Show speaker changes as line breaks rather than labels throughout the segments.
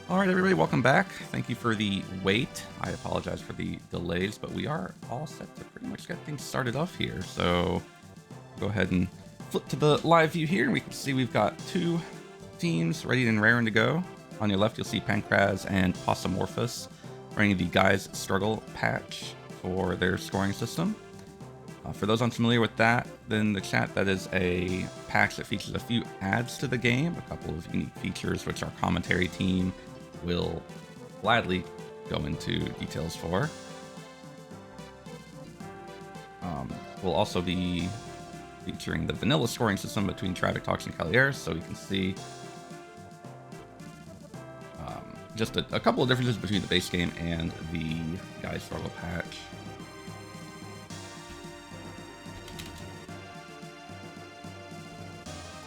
All right, everybody, welcome back. Thank you for the wait. I apologize for the delays, but we are all set to pretty much get things started off here. So go ahead and flip to the live view here, and we can see we've got two teams ready and raring to go. On your left, you'll see Pancraz and Possumorphus running the Guys Struggle patch for their scoring system. For those unfamiliar with that, then the chat, that is a patch that features a few adds to the game, a couple of unique features which our commentary team will gladly go into details for. We'll also be featuring the vanilla scoring system between Traffic Talks and Calieres, so we can see just a couple of differences between the base game and the Guys Struggle patch.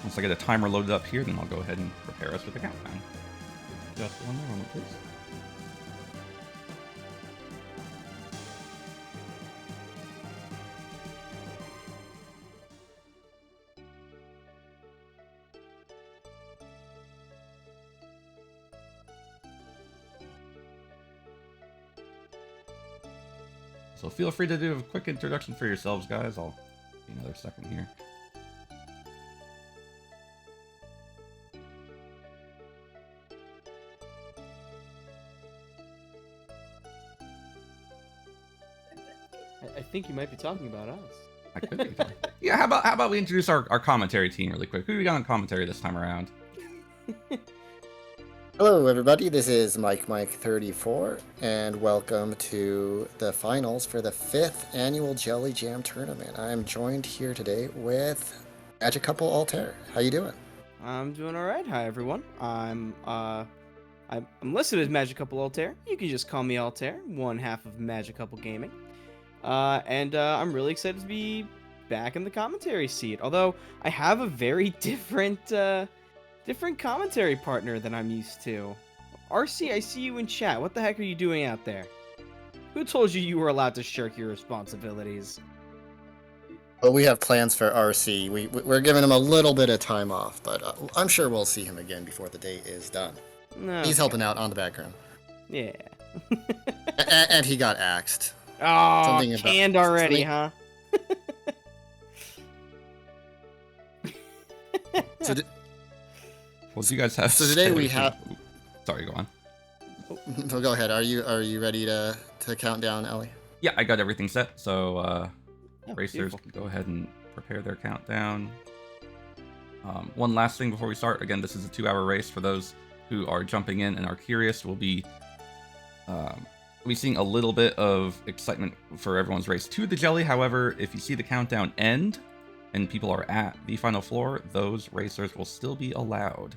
Once I get a timer loaded up here, then I'll go ahead and prepare us with the countdown. Just one moment, please. So feel free to do a quick introduction for yourselves, guys. I'll give you another second here.
I think you might be talking about us.
I could be. Yeah, how about we introduce our commentary team really quick? Who we got on commentary this time around?
Hello everybody, this is Mike34, and welcome to the finals for the 5th annual Jelly Jam tournament. I'm joined here today with Magic Couple Altair. How you doing?
I'm doing all right. Hi everyone. I'm listed as Magic Couple Altair. You can just call me Altair, one half of Magic Couple Gaming. I'm really excited to be back in the commentary seat. Although I have a very different commentary partner than I'm used to. RC, I see you in chat. What the heck are you doing out there? Who told you you were allowed to shirk your responsibilities?
Well, we have plans for RC. We're giving him a little bit of time off, but I'm sure we'll see him again before the day is done.
Okay.
He's helping out on the background.
Yeah.
and he got axed.
Oh, canned already, huh?
So
What do you guys have?
So today we have.
Sorry, go on.
So go ahead. Are you ready to count down, Ellie?
Yeah, I got everything set. So racers
beautiful.
can go ahead and prepare their countdown. One last thing before we start. Again, this is a 2-hour race. For those who are jumping in and are curious, we'll be seeing a little bit of excitement for everyone's race to the jelly. However, if you see the countdown end and people are at the final floor, those racers will still be allowed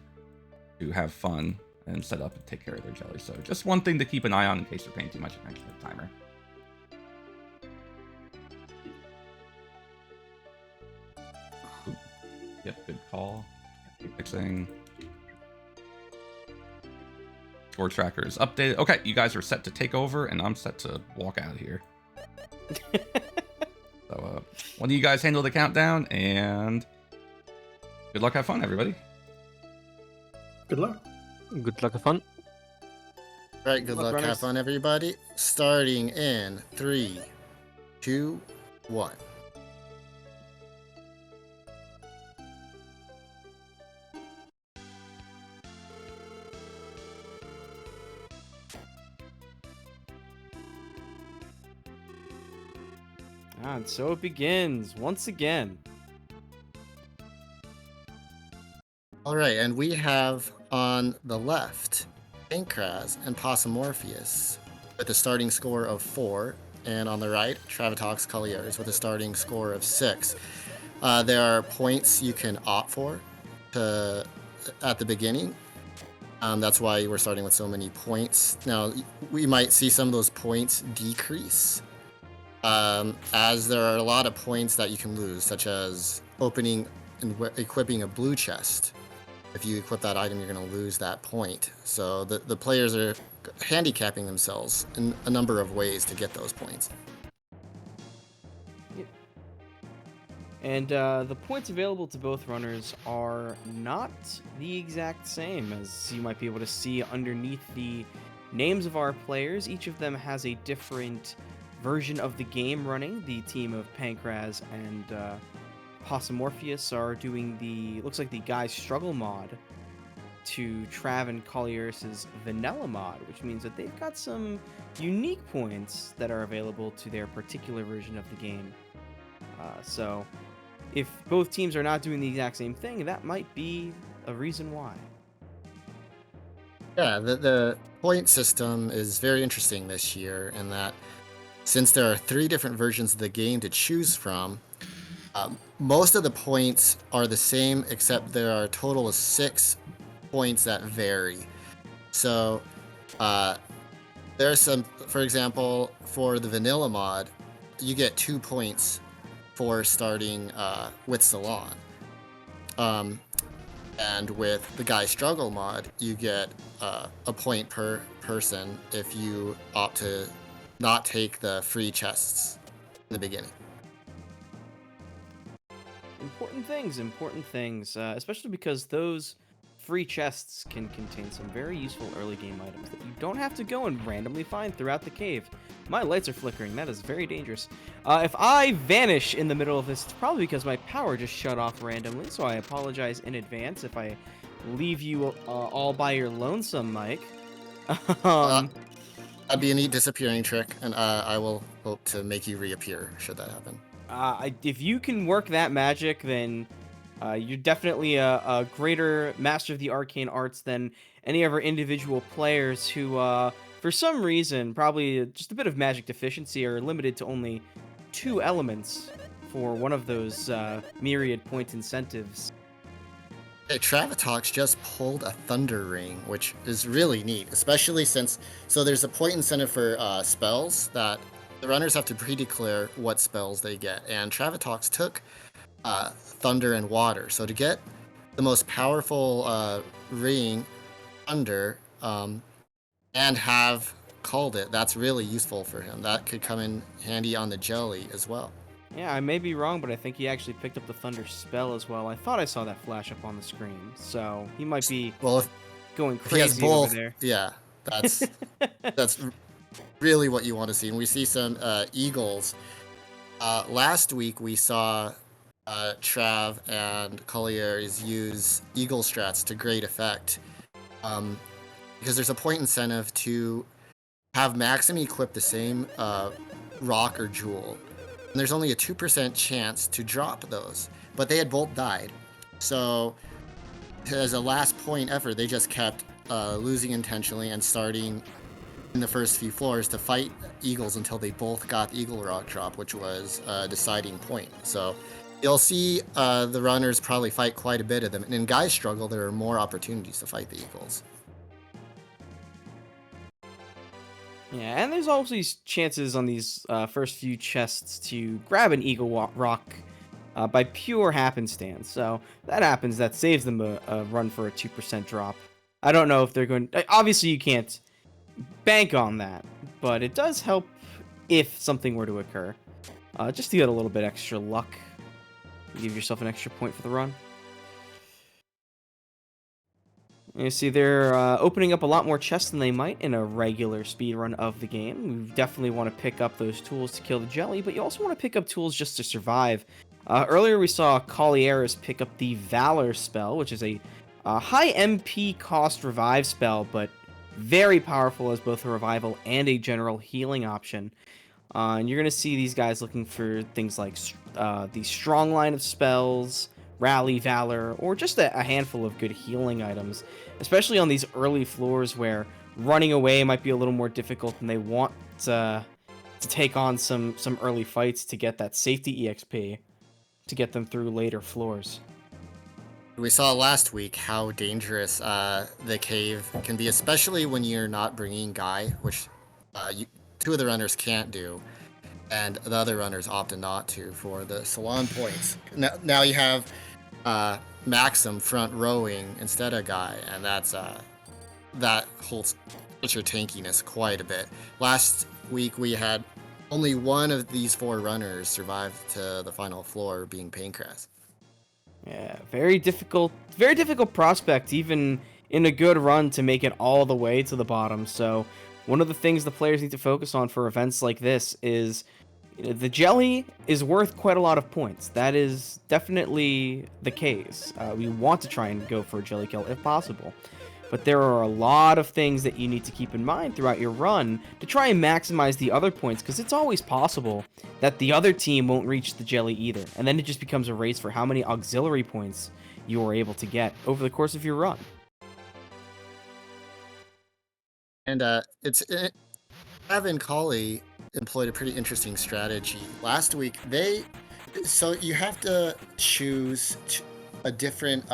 to have fun and set up and take care of their jelly. So just one thing to keep an eye on in case you're paying too much attention to the timer. Ooh. Yep, good call. Fixing. Score trackers updated. Okay, you guys are set to take over, and I'm set to walk out of here. So, one of you guys handle the countdown, and good luck, have fun, everybody.
Good luck.
Good luck, have fun.
All right, good luck,
runners.
have fun, everybody. Starting in 3, 2, 1.
And so it begins once again.
All right, and we have on the left Pancraz and Possumorpheus with a starting score of 4, and on the right Travatox Colliers with a starting score of 6. There are points you can opt for at the beginning. That's why we're starting with so many points. Now we might see some of those points decrease as there are a lot of points that you can lose, such as opening and equipping a blue chest. If you equip that item, you're going to lose that point. So the players are handicapping themselves in a number of ways to get those points.
And the points available to both runners are not the exact same, as you might be able to see underneath the names of our players. Each of them has a different version of the game running. The team of Pancraz and Possumorpheus are doing the, looks like the Guy Struggle mod to Trav and Collieris's Vanilla mod, which means that they've got some unique points that are available to their particular version of the game. So if both teams are not doing the exact same thing, that might be a reason why.
Yeah, the point system is very interesting this year in that since there are 3 different versions of the game to choose from, most of the points are the same, except there are a total of 6 points that vary. So there's some, for example, for the vanilla mod, you get 2 points for starting with Salon. And with the Guy Struggle mod, you get a point per person if you opt to not take the free chests in the beginning.
Important things, especially because those free chests can contain some very useful early game items that you don't have to go and randomly find throughout the cave. My lights are flickering. That is very dangerous. If I vanish in the middle of this, it's probably because my power just shut off randomly, so I apologize in advance if I leave you all by your lonesome, Mike.
That'd be a neat disappearing trick, and I will hope to make you reappear should that happen.
If you can work that magic, then you're definitely a greater master of the arcane arts than any of our individual players who, for some reason, probably just a bit of magic deficiency, are limited to only 2 elements for one of those myriad point incentives.
Hey, Travatox just pulled a Thunder Ring, which is really neat, especially since... So there's a point incentive for spells that the runners have to pre-declare what spells they get, and Travatox took Thunder and Water. So to get the most powerful ring, Thunder, and have called it, that's really useful for him. That could come in handy on the Jelly as well.
Yeah, I may be wrong, but I think he actually picked up the Thunder spell as well. I thought I saw that flash up on the screen, so he might be going
If he has
crazy
both,
over there.
yeah, that's really what you want to see. And we see some eagles. Last week we saw Trav and Collieries use eagle strats to great effect, because there's a point incentive to have Maxim equip the same rock or jewel. And there's only a 2% chance to drop those, but they had both died. So as a last point effort, they just kept losing intentionally and starting in the first few floors to fight eagles until they both got the eagle rock drop, which was a deciding point. So you'll see the runners probably fight quite a bit of them. And in Guy's Struggle, there are more opportunities to fight the eagles.
Yeah, and there's always these chances on these first few chests to grab an eagle rock by pure happenstance. So that happens, that saves them a run for a 2% drop. I don't know if they're going... Obviously, you can't bank on that, but it does help if something were to occur. Just to get a little bit extra luck. Give yourself an extra point for the run. You see, they're opening up a lot more chests than they might in a regular speedrun of the game. You definitely want to pick up those tools to kill the jelly, but you also want to pick up tools just to survive. Earlier, we saw Collieris pick up the Valor spell, which is a high MP cost revive spell, but very powerful as both a revival and a general healing option. And you're going to see these guys looking for things like the strong line of spells, Rally, Valor, or just a handful of good healing items, especially on these early floors where running away might be a little more difficult and they want to take on some early fights to get that safety EXP to get them through later floors.
We saw last week how dangerous the cave can be, especially when you're not bringing Guy, which 2 of the runners can't do, and the other runners opted not to for the Salon points. Now you have Maxim front rowing instead of Guy, and that holds your tankiness quite a bit. Last week we had only one of these 4 runners survived to the final floor, being Pancras.
Yeah, very difficult prospect, even in a good run, to make it all the way to the bottom. So one of the things the players need to focus on for events like this is, the jelly is worth quite a lot of points. That is definitely the case. We want to try and go for a jelly kill if possible. But there are a lot of things that you need to keep in mind throughout your run to try and maximize the other points, because it's always possible that the other team won't reach the jelly either. And then it just becomes a race for how many auxiliary points you are able to get over the course of your run.
And Trav and Kali employed a pretty interesting strategy. Last week, so you have to choose a different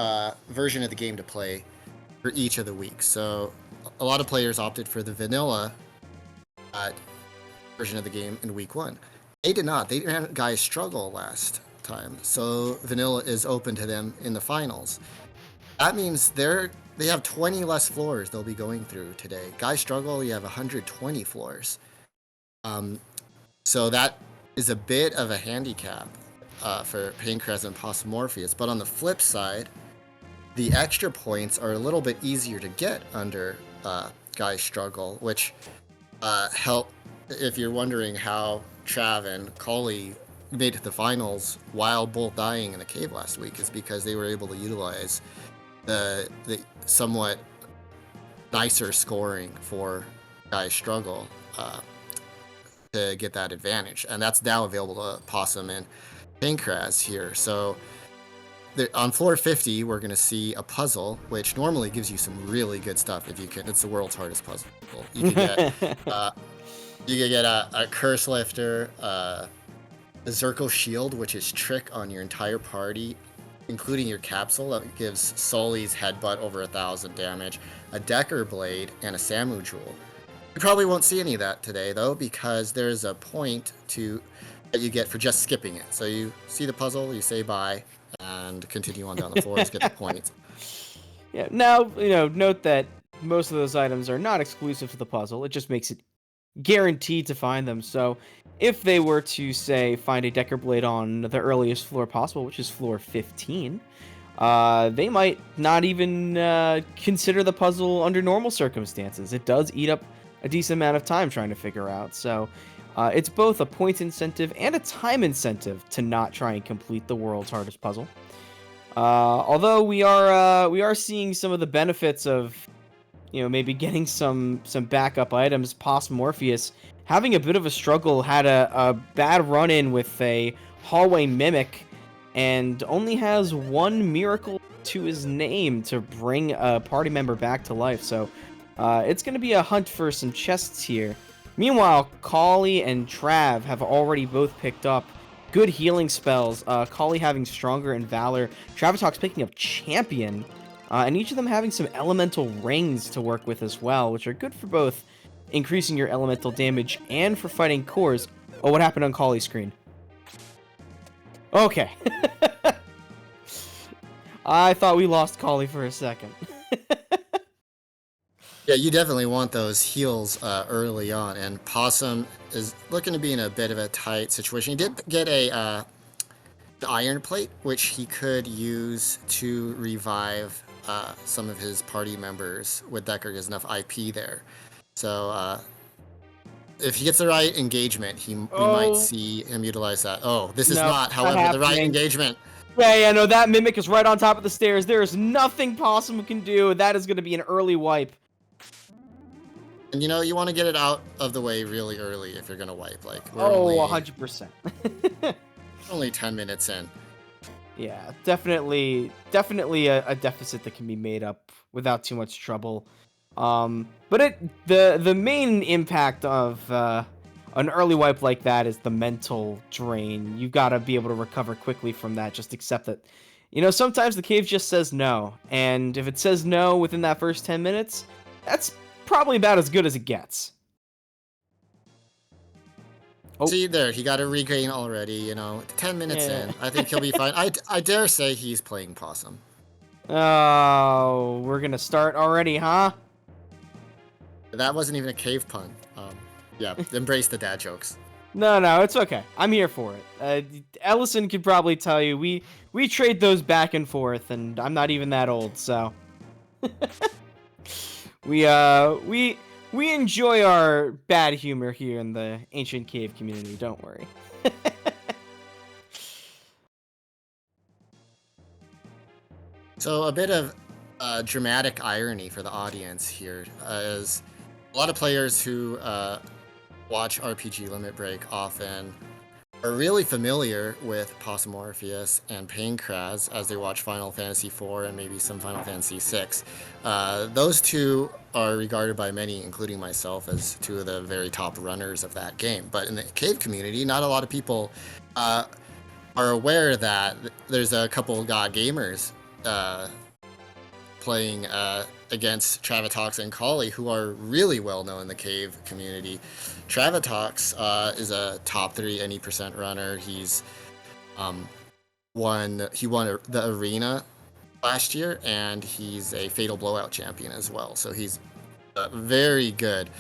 version of the game to play for each of the weeks. So a lot of players opted for the vanilla version of the game in week 1. They did not. They ran Guys Struggle last time, so vanilla is open to them in the finals. That means they have 20 less floors they'll be going through today. Guys Struggle, you have 120 floors. So that is a bit of a handicap for Pancras and Morpheus. But on the flip side, the extra points are a little bit easier to get under Guys Struggle, which help. If you're wondering how Trav and Kali made it to the finals while both dying in the cave last week, is because they were able to utilize the somewhat nicer scoring for Guys Struggle to get that advantage, and that's now available to Possum and Pancras here. So on floor 50, we're going to see a puzzle, which normally gives you some really good stuff if you can. It's the world's hardest puzzle. You can get a curse lifter, a Zirko shield, which is trick on your entire party, including your capsule, that gives Sully's headbutt over 1,000 damage, a Decker blade, and a Samu jewel. You probably won't see any of that today, though, because there's a point that you get for just skipping it. So you see the puzzle, you say bye, and continue on down the floor to get the points.
Yeah. Now, note that most of those items are not exclusive to the puzzle. It just makes it guaranteed to find them. So if they were to, say, find a Decker blade on the earliest floor possible, which is floor 15, they might not even consider the puzzle under normal circumstances. It does eat up a decent amount of time trying to figure out. So it's both a point incentive and a time incentive to not try and complete the world's hardest puzzle. Although we are seeing some of the benefits of, maybe getting some backup items. Morpheus having a bit of a struggle, had a bad run-in with a hallway mimic, and only has 1 miracle to his name to bring a party member back to life. So it's going to be a hunt for some chests here. Meanwhile, Kali and Trav have already both picked up good healing spells. Kali having Stronger and Valor. Travatox picking up Champion. And each of them having some elemental rings to work with as well, which are good for both increasing your elemental damage and for fighting cores. Oh, what happened on Kali's screen? Okay. I thought we lost Kali for a second.
Yeah, you definitely want those heals early on, and Possum is looking to be in a bit of a tight situation. He did get the Iron Plate, which he could use to revive some of his party members with Decker. There's enough IP there. So if he gets the right engagement, we might see him utilize that. Oh, this is not, however, the right engagement.
Yeah, no, that Mimic is right on top of the stairs. There is nothing Possum can do. That is going to be an early wipe.
And you want to get it out of the way really early if you're going to wipe. Like,
100%.
Only 10 minutes in.
Yeah, definitely a deficit that can be made up without too much trouble. But the main impact of an early wipe like that is the mental drain. You've got to be able to recover quickly from that. Just accept that, sometimes the cave just says no. And if it says no within that first 10 minutes, that's probably about as good as it gets.
Oh. See there, he got a regain already, 10 minutes in. I think he'll be fine. I dare say he's playing Possum.
Oh, we're gonna start already, huh?
That wasn't even a cave pun. Yeah, embrace the dad jokes.
No, it's okay. I'm here for it. Ellison could probably tell you we trade those back and forth, and I'm not even that old, so we enjoy our bad humor here in the ancient cave community. Don't worry.
So a bit of dramatic irony for the audience here is a lot of players who watch RPG Limit Break often are really familiar with Possum Orpheus and Pancraz as they watch Final Fantasy IV and maybe some Final Fantasy VI. Those two are regarded by many, including myself, as two of the very top runners of that game. But in the cave community, not a lot of people are aware that there's a couple of God gamers playing against Travatox and Kali, who are really well known in the cave community. Travatox is a top 3 any percent runner. He's won the arena last year, and he's a Fatal Blowout champion as well. So he's very good.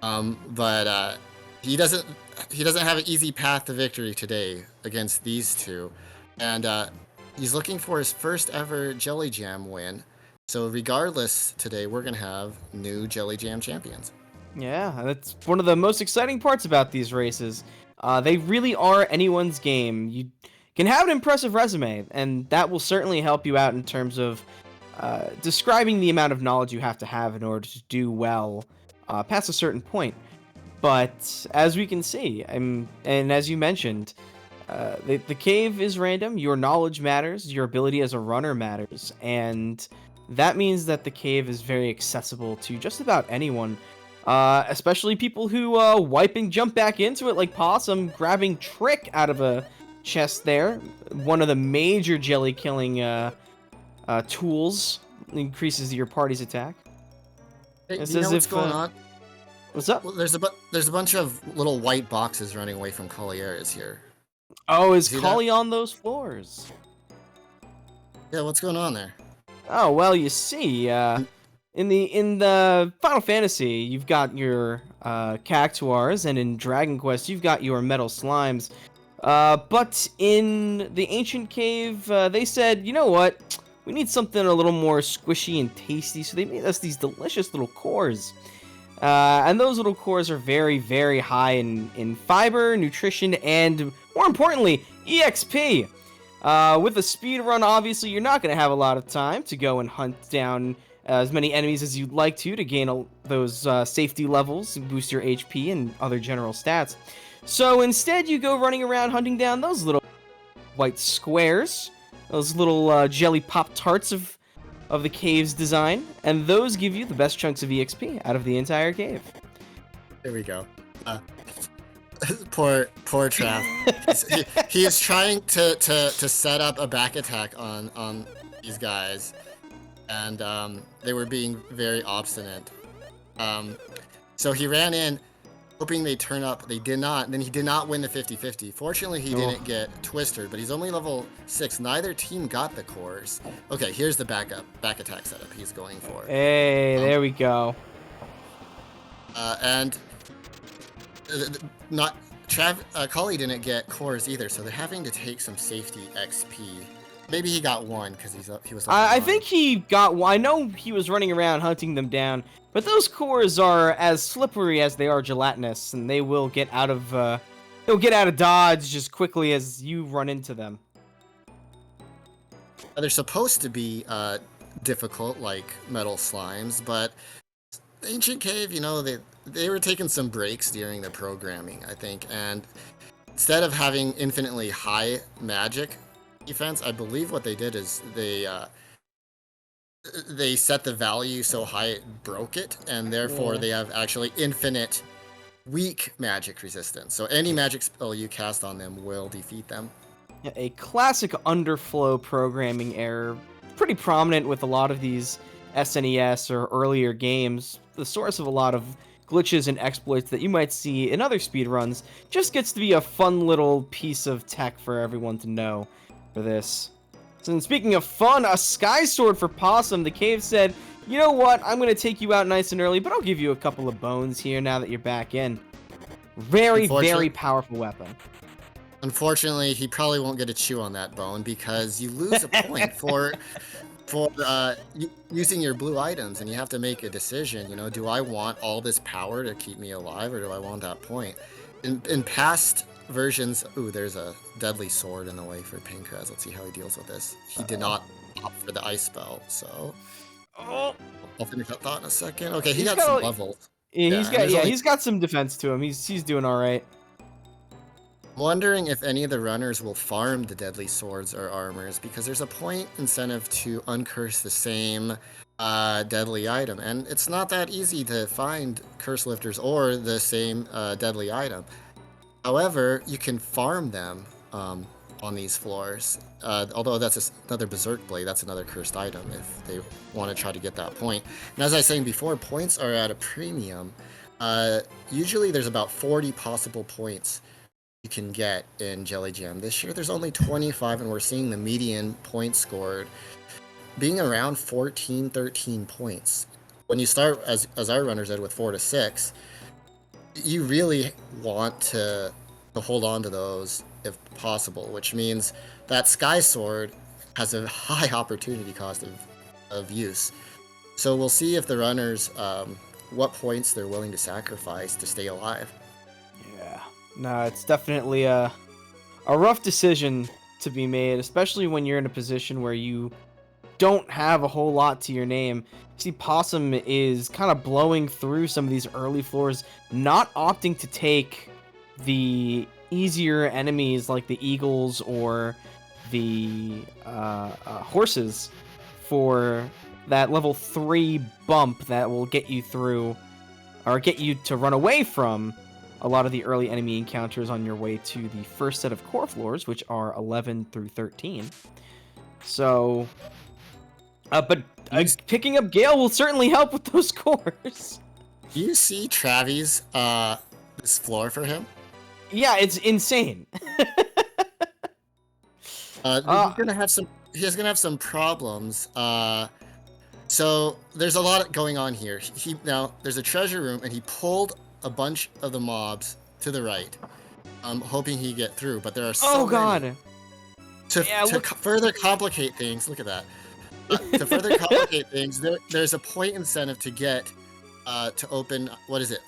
But he doesn't have an easy path to victory today against these two, and he's looking for his first ever Jelly Jam win. So regardless, today we're gonna have new Jelly Jam champions.
Yeah, that's one of the most exciting parts about these races. They really are anyone's game. You can have an impressive resume, and that will certainly help you out in terms of describing the amount of knowledge you have to have in order to do well past a certain point. But as we can see, and as you mentioned, the cave is random. Your knowledge matters. Your ability as a runner matters, and that means that the cave is very accessible to just about anyone, especially people who wipe and jump back into it, like Possum grabbing Trick out of a chest there. One of the major jelly killing tools, increases your party's attack.
Hey,
It's
you know
as
what's
if,
going on?
What's up?
Well, there's a bunch of little white boxes running away from Colliers here.
Oh, is
See that?
Kali on those floors?
Yeah, what's going on there?
Oh, well, you see, in the Final Fantasy, you've got your Cactuars, and in Dragon Quest, you've got your Metal Slimes. But in the Ancient Cave, they said, you know what? We need something a little more squishy and tasty, so they made us these delicious little cores. And those little cores are very, very high in fiber, nutrition, and, more importantly, EXP. With a speed run, obviously, you're not going to have a lot of time to go and hunt down as many enemies as you'd like to gain those safety levels and boost your HP and other general stats. So instead, you go running around hunting down those little white squares, those little jelly pop-tarts of the cave's design, and those give you the best chunks of EXP out of the entire cave.
There we go. Poor Trav. He is trying to set up a back attack on these guys, and they were being very obstinate. So he ran in, hoping they'd turn up. They did not. Then he did not win the 50-50. Fortunately, he didn't get twisted, but he's only level 6. Neither team got the cores. Okay, here's the back attack setup he's going for.
Hey, there we go.
And Kali didn't get cores either, so they're having to take some safety XP. Maybe he got one because he was.
I think he got one. I know he was running around hunting them down, but those cores are as slippery as they are gelatinous, and they will get out of dodge just quickly as you run into them.
They're supposed to be difficult, like metal slimes, but the Ancient Cave, they were taking some breaks during the programming, I think, and instead of having infinitely high magic defense, I believe what they did is they set the value so high it broke it, and therefore they have actually infinite weak magic resistance. So any magic spell you cast on them will defeat them.
Yeah, a classic underflow programming error, pretty prominent with a lot of these SNES or earlier games. The source of a lot of glitches and exploits that you might see in other speedruns just gets to be a fun little piece of tech for everyone to know for this. So speaking of fun, a sky sword for Possum. The cave said, you know what, I'm going to take you out nice and early, but I'll give you a couple of bones here now that you're back in. Very, very
Unfortunate-
powerful weapon.
Unfortunately, he probably won't get a chew on that bone because you lose a point for using your blue items, and you have to make a decision. You know, do I want all this power to keep me alive, or do I want that point? In past versions, ooh, there's a deadly sword in the way for Pancraz. Let's see how he deals with this. He did not opt for the ice spell, so
Oh,
I'll finish that thought in a second. Okay, he
He's
got
got
some
a-
levels.
yeah,
Yeah, and there's only-
he's got some defense to him. He's doing all right.
I'm wondering if any of the runners will farm the deadly swords or armors, because there's a point incentive to uncurse the same deadly item, and it's not that easy to find curse lifters or the same deadly item. However, you can farm them on these floors. Although that's another berserk blade, that's another cursed item if they want to try to get that point. And as I was saying before, points are at a premium. Usually there's about 40 possible points you can get in Jelly Jam. This year there's only 25, and we're seeing the median points scored being around 14, 13 points. When you start, as our runners did, with 4 to 6, you really want to hold on to those if possible, which means that Sky Sword has a high opportunity cost of use. So we'll see if the runners, what points they're willing to sacrifice to stay alive.
Yeah. No, it's definitely a rough decision to be made, especially when you're in a position where you don't have a whole lot to your name. See, Possum is kind of blowing through some of these early floors, not opting to take the easier enemies like the eagles or the horses for that level 3 bump that will get you through, or get you to run away from a lot of the early enemy encounters on your way to the first set of core floors, which are 11 through 13. So, but picking up Gale will certainly help with those cores.
Do you see Travis, this floor for him?
Yeah, it's insane.
He's gonna have some problems. So there's a lot going on here. Now there's a treasure room, and he pulled a bunch of the mobs to the right, hoping he'd get through. But there are so many. To further complicate things, look at that. To further complicate things, there's a point incentive to get to open, what is it?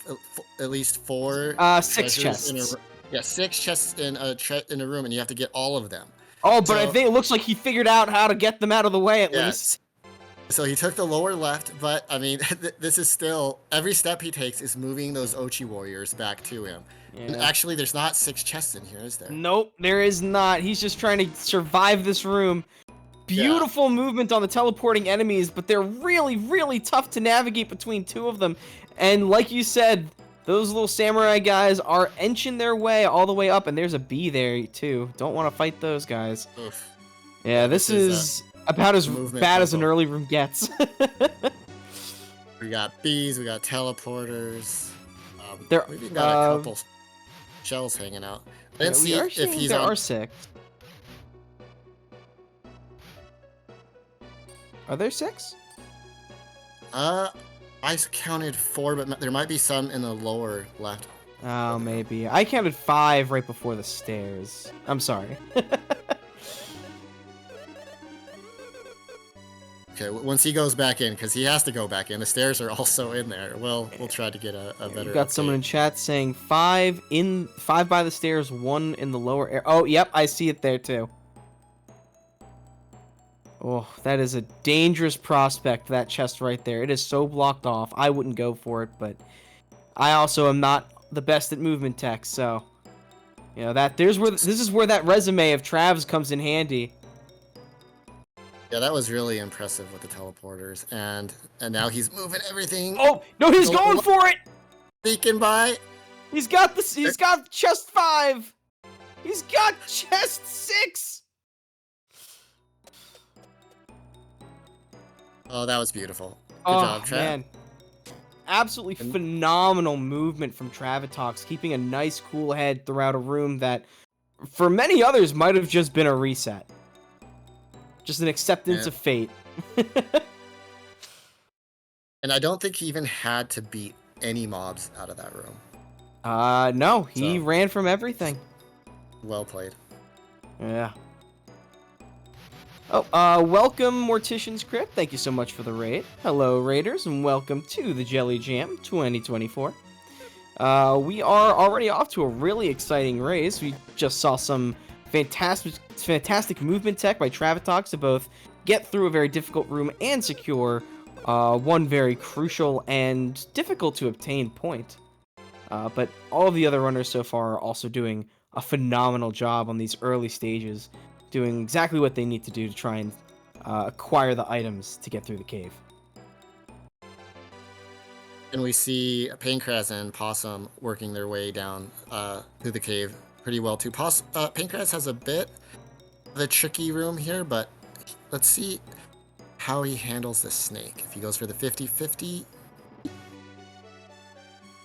At least 4
6 chests.
6 chests in a room, and you have to get all of them.
Oh, but I think it looks like he figured out how to get them out of the way at least.
So he took the lower left, but I mean, this is still, every step he takes is moving those Ochi warriors back to him. Yeah. And actually, there's not 6 chests in here, is there?
Nope, there is not. He's just trying to survive this room. Beautiful movement on the teleporting enemies, but they're really, really tough to navigate between 2 of them. And like you said, those little samurai guys are inching their way all the way up, and there's a bee there too. Don't want to fight those guys.
Oof.
Yeah, this is about as bad as an early room gets.
We got bees, we got teleporters. We've even got a couple shells hanging out. I didn't see if he's
there
on.
Are 6. Are there 6?
I counted 4, but there might be some in the lower left.
Oh, maybe. I counted 5 right before the stairs. I'm sorry.
Okay, once he goes back in, because he has to go back in. The stairs are also in there. We'll try to get a better.
We've got someone in chat saying 5 by the stairs, 1 in the lower air. Oh, yep, I see it there too. Oh, that is a dangerous prospect, that chest right there. It is so blocked off. I wouldn't go for it, but I also am not the best at movement tech, so you know this is where that resume of Trav's comes in handy.
Yeah, that was really impressive with the teleporters, and now he's moving everything.
Oh no, he's going for it.
Sneaking by.
He's got this. He's got chest 5. He's got chest 6.
Oh, that was beautiful. Good job, Trav.
Man. Absolutely phenomenal movement from Travitox, keeping a nice cool head throughout a room that, for many others, might have just been a reset. Just an acceptance of fate.
And I don't think he even had to beat any mobs out of that room.
No, he
So-
ran from everything.
Well played.
Yeah. Oh, welcome, Mortician's Crypt. Thank you so much for the raid. Hello, Raiders, and welcome to the Jelly Jam 2024. We are already off to a really exciting race. We just saw some fantastic movement tech by Travitox to both get through a very difficult room and secure one very crucial and difficult to obtain point. But all of the other runners so far are also doing a phenomenal job on these early stages, doing exactly what they need to do to try and acquire the items to get through the cave.
And we see Pancras and Possum working their way down through the cave pretty well too. Pancras has a bit of a tricky room here, but let's see how he handles the snake. If he goes for the 50-50,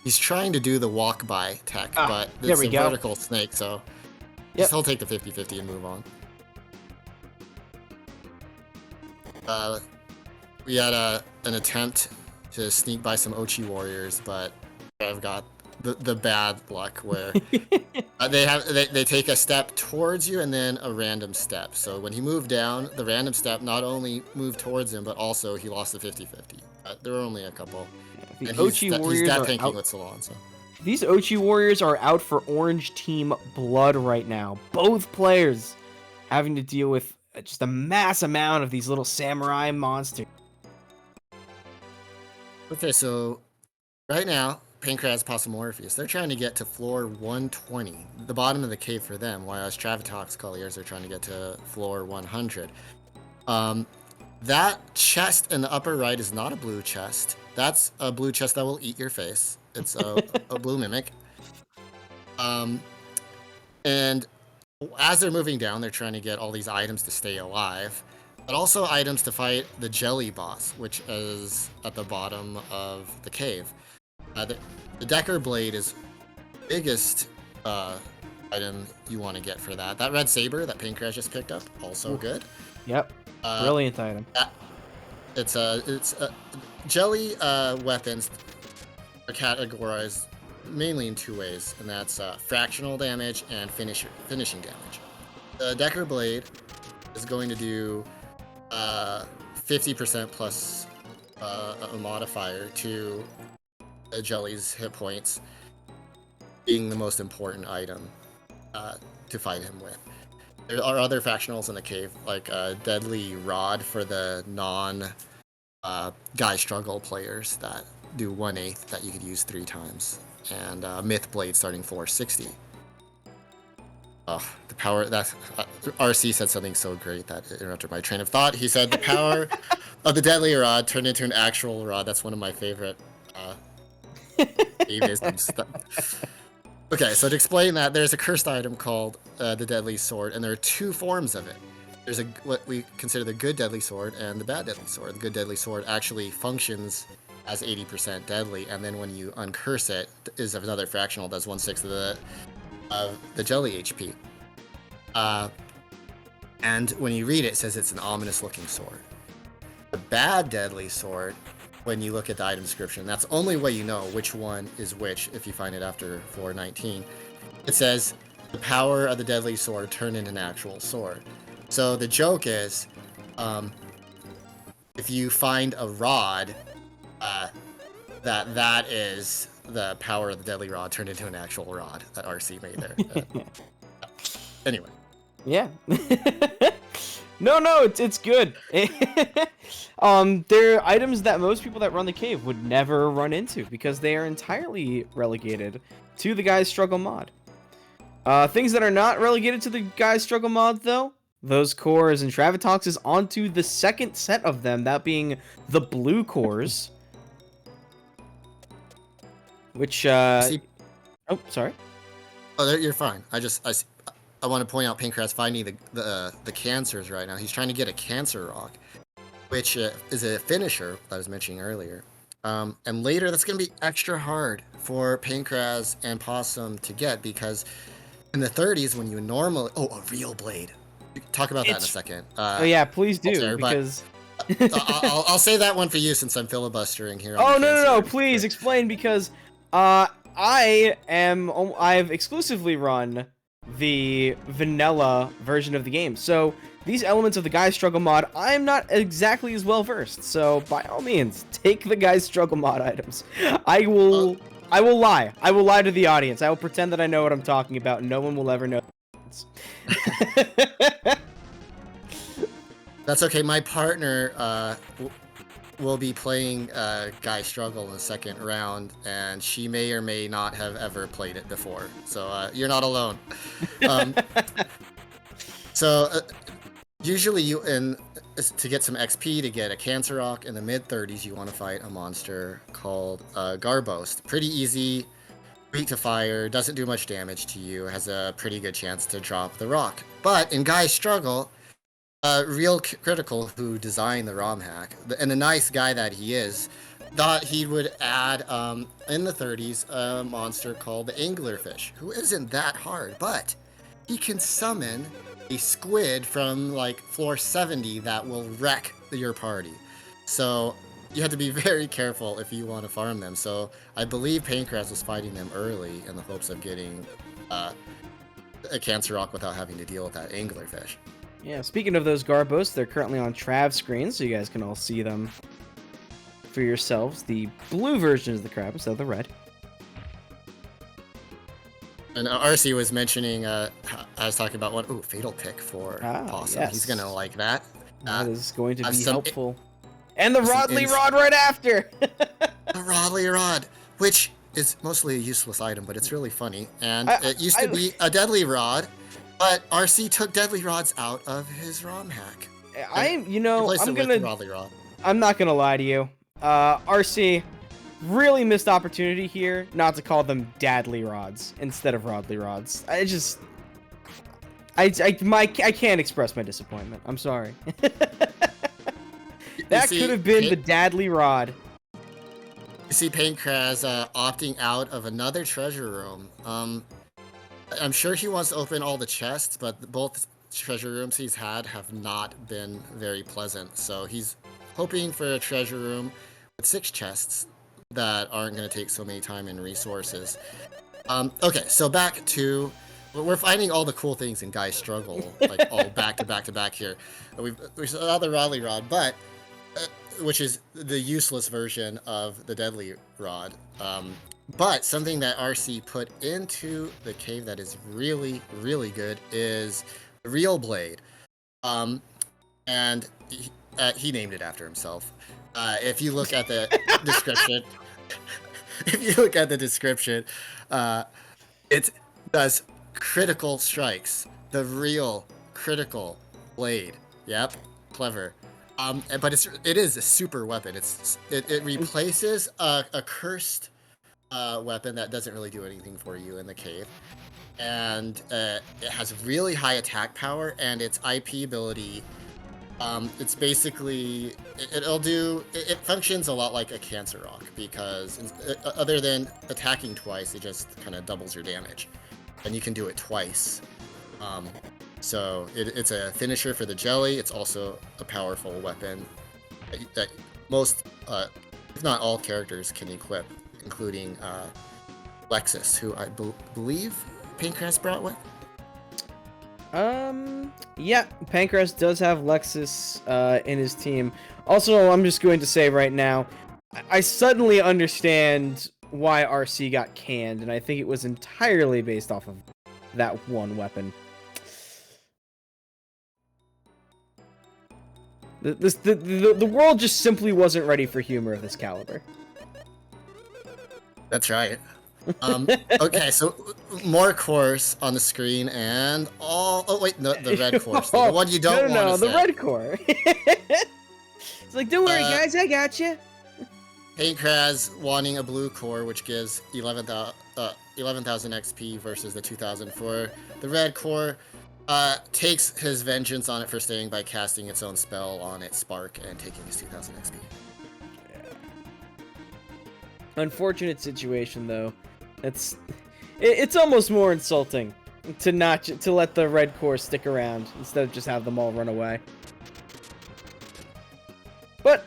he's trying to do the walk by tech, but it's a vertical snake, so he'll take the 50-50 and move on. We had an attempt to sneak by some Ochi warriors, but I've got the bad luck where they take a step towards you and then a random step. So when he moved down, the random step not only moved towards him, but also he lost the 50-50. There were only a couple.
The
And
Ochi warriors
he's
are
tanking
out.
with Salon, so.
These Ochi warriors are out for Orange Team blood right now. Both players having to deal with just a mass amount of these little samurai monsters.
Okay, so right now, Pancras, Possum, Morpheus, they're trying to get to floor 120, the bottom of the cave for them, whereas Travitox Colliers are trying to get to floor 100. That chest in the upper right is not a blue chest. That's a blue chest that will eat your face. It's a blue mimic. And as they're moving down, they're trying to get all these items to stay alive, but also items to fight the jelly boss, which is at the bottom of the cave. The Decker Blade is the biggest item you want to get for that. That red saber that Pancras just picked up, also good.
Yep, brilliant item.
It's jelly weapons are categorized mainly in two ways, and that's fractional damage and finishing damage. The Decker Blade is going to do 50% plus a modifier to the jelly's hit points, being the most important item to fight him with. There are other fractionals in the cave, like Deadly Rod for the non-Guy Struggle players that do 1/8 that you could use 3 times, and Myth Blade starting floor 60. Oh, the power that RC said something so great that it interrupted my train of thought. He said the power of the Deadly Rod turned into an actual rod. That's one of my favorite evasions. Okay, so to explain that, there's a cursed item called the Deadly Sword, and there are 2 forms of it. There's what we consider the good Deadly Sword and the bad Deadly Sword. The good Deadly Sword actually functions as 80% deadly, and then when you uncurse it, is another fractional does 1/6 of the jelly HP. And when you read it, it says it's an ominous looking sword. The bad Deadly Sword, when you look at the item description, that's the only way you know which one is which if you find it after floor 19. It says the power of the Deadly Sword turned into an actual sword. So the joke is, if you find a rod, that is the power of the Deadly Rod turned into an actual rod that RC made there. Anyway.
Yeah. No, it's good. They're items that most people that run the cave would never run into because they are entirely relegated to the Guys Struggle mod. Things that are not relegated to the Guys Struggle mod, though, those cores and Travitoxes onto the second set of them, that being the blue cores. Which,
See,
oh, sorry.
Oh, you're fine. I want to point out Pancras finding the cancers right now. He's trying to get a cancer rock, which is a finisher that I was mentioning earlier. And later, that's going to be extra hard for Pancras and Possum to get because in the 30s, when you normally... Oh, a real blade. Talk about that in a second.
Oh, yeah, please do,
Altair,
because...
I'll say that one for you since I'm filibustering here.
Oh, no, please explain, because I've exclusively run the vanilla version of the game, so these elements of the Guys Struggle mod, I'm not exactly as well versed. So by all means, take the Guys Struggle mod items. I will lie. I will lie to the audience. I will pretend that I know what I'm talking about, and no one will ever know.
That's okay. My partner will be playing Guy Struggle in the second round, and she may or may not have ever played it before. So you're not alone. So usually to get some XP to get a Cancer Rock in the mid 30s, you want to fight a monster called Garbost. Pretty easy, weak to fire, doesn't do much damage to you, has a pretty good chance to drop the rock. But in Guy Struggle, Real Critical, who designed the ROM hack, and the nice guy that he is, thought he would add, in the 30s, a monster called the Anglerfish, who isn't that hard, but he can summon a squid from, like, floor 70 that will wreck your party. So you have to be very careful if you want to farm them. So I believe Pancras was fighting them early in the hopes of getting a Cancer Rock without having to deal with that Anglerfish.
Yeah, speaking of those Garbosts, they're currently on Trav's screen, so you guys can all see them for yourselves. The blue version is the crab instead of the red.
And RC was mentioning, I was talking about one, Fatal Pick for Possum.
Yes.
He's gonna like that.
That is going to be
some
helpful. And the Rodley Rod right after!
The Rodley Rod, which is mostly a useless item, but it's really funny. And it used to be a Deadly Rod, but RC took Deadly Rods out of his ROM hack.
With
Rodley Rod.
I'm not gonna lie to you. RC, really missed opportunity here not to call them Dadly Rods instead of Rodley Rods. I can't express my disappointment. I'm sorry. That could have been the Dadly Rod.
You see Pancras opting out of another treasure room. I'm sure he wants to open all the chests, but both treasure rooms he's had have not been very pleasant. So he's hoping for a treasure room with 6 chests that aren't going to take so many time and resources. Okay, so back to... We're finding all the cool things in Guy Struggle, like all back to back to back here. We saw the Rodley Rod, but... which is the useless version of the Deadly Rod. But something that RC put into the cave that is really, really good is the Real Blade. And he named it after himself. If you look at the description, it does critical strikes. The Real Critical Blade. Yep, clever. But it is a super weapon. It replaces a cursed weapon that doesn't really do anything for you in the cave, and it has really high attack power, and its IP ability. It's basically it functions a lot like a Cancer Rock, because other than attacking twice, it just kind of doubles your damage, and you can do it twice. So it's a finisher for the jelly. It's also a powerful weapon that most, if not all, characters can equip, including Lexus, who I believe Pancras brought with.
Yeah, Pancras does have Lexus in his team. Also, I'm just going to say right now, I suddenly understand why RC got canned, and I think it was entirely based off of that one weapon. The world just simply wasn't ready for humor of this caliber.
That's right. Okay, so more course on the screen, and the red course, the one you don't want to
the red core. It's like, don't worry, guys, I got you.
Pancras wanting a blue core, which gives 11,000 XP versus the 2,000 for the red core. Takes his vengeance on it for staying by casting its own spell on its spark and taking his 2,000 XP.
Yeah. Unfortunate situation, though. It's almost more insulting to let the red core stick around instead of just have them all run away. But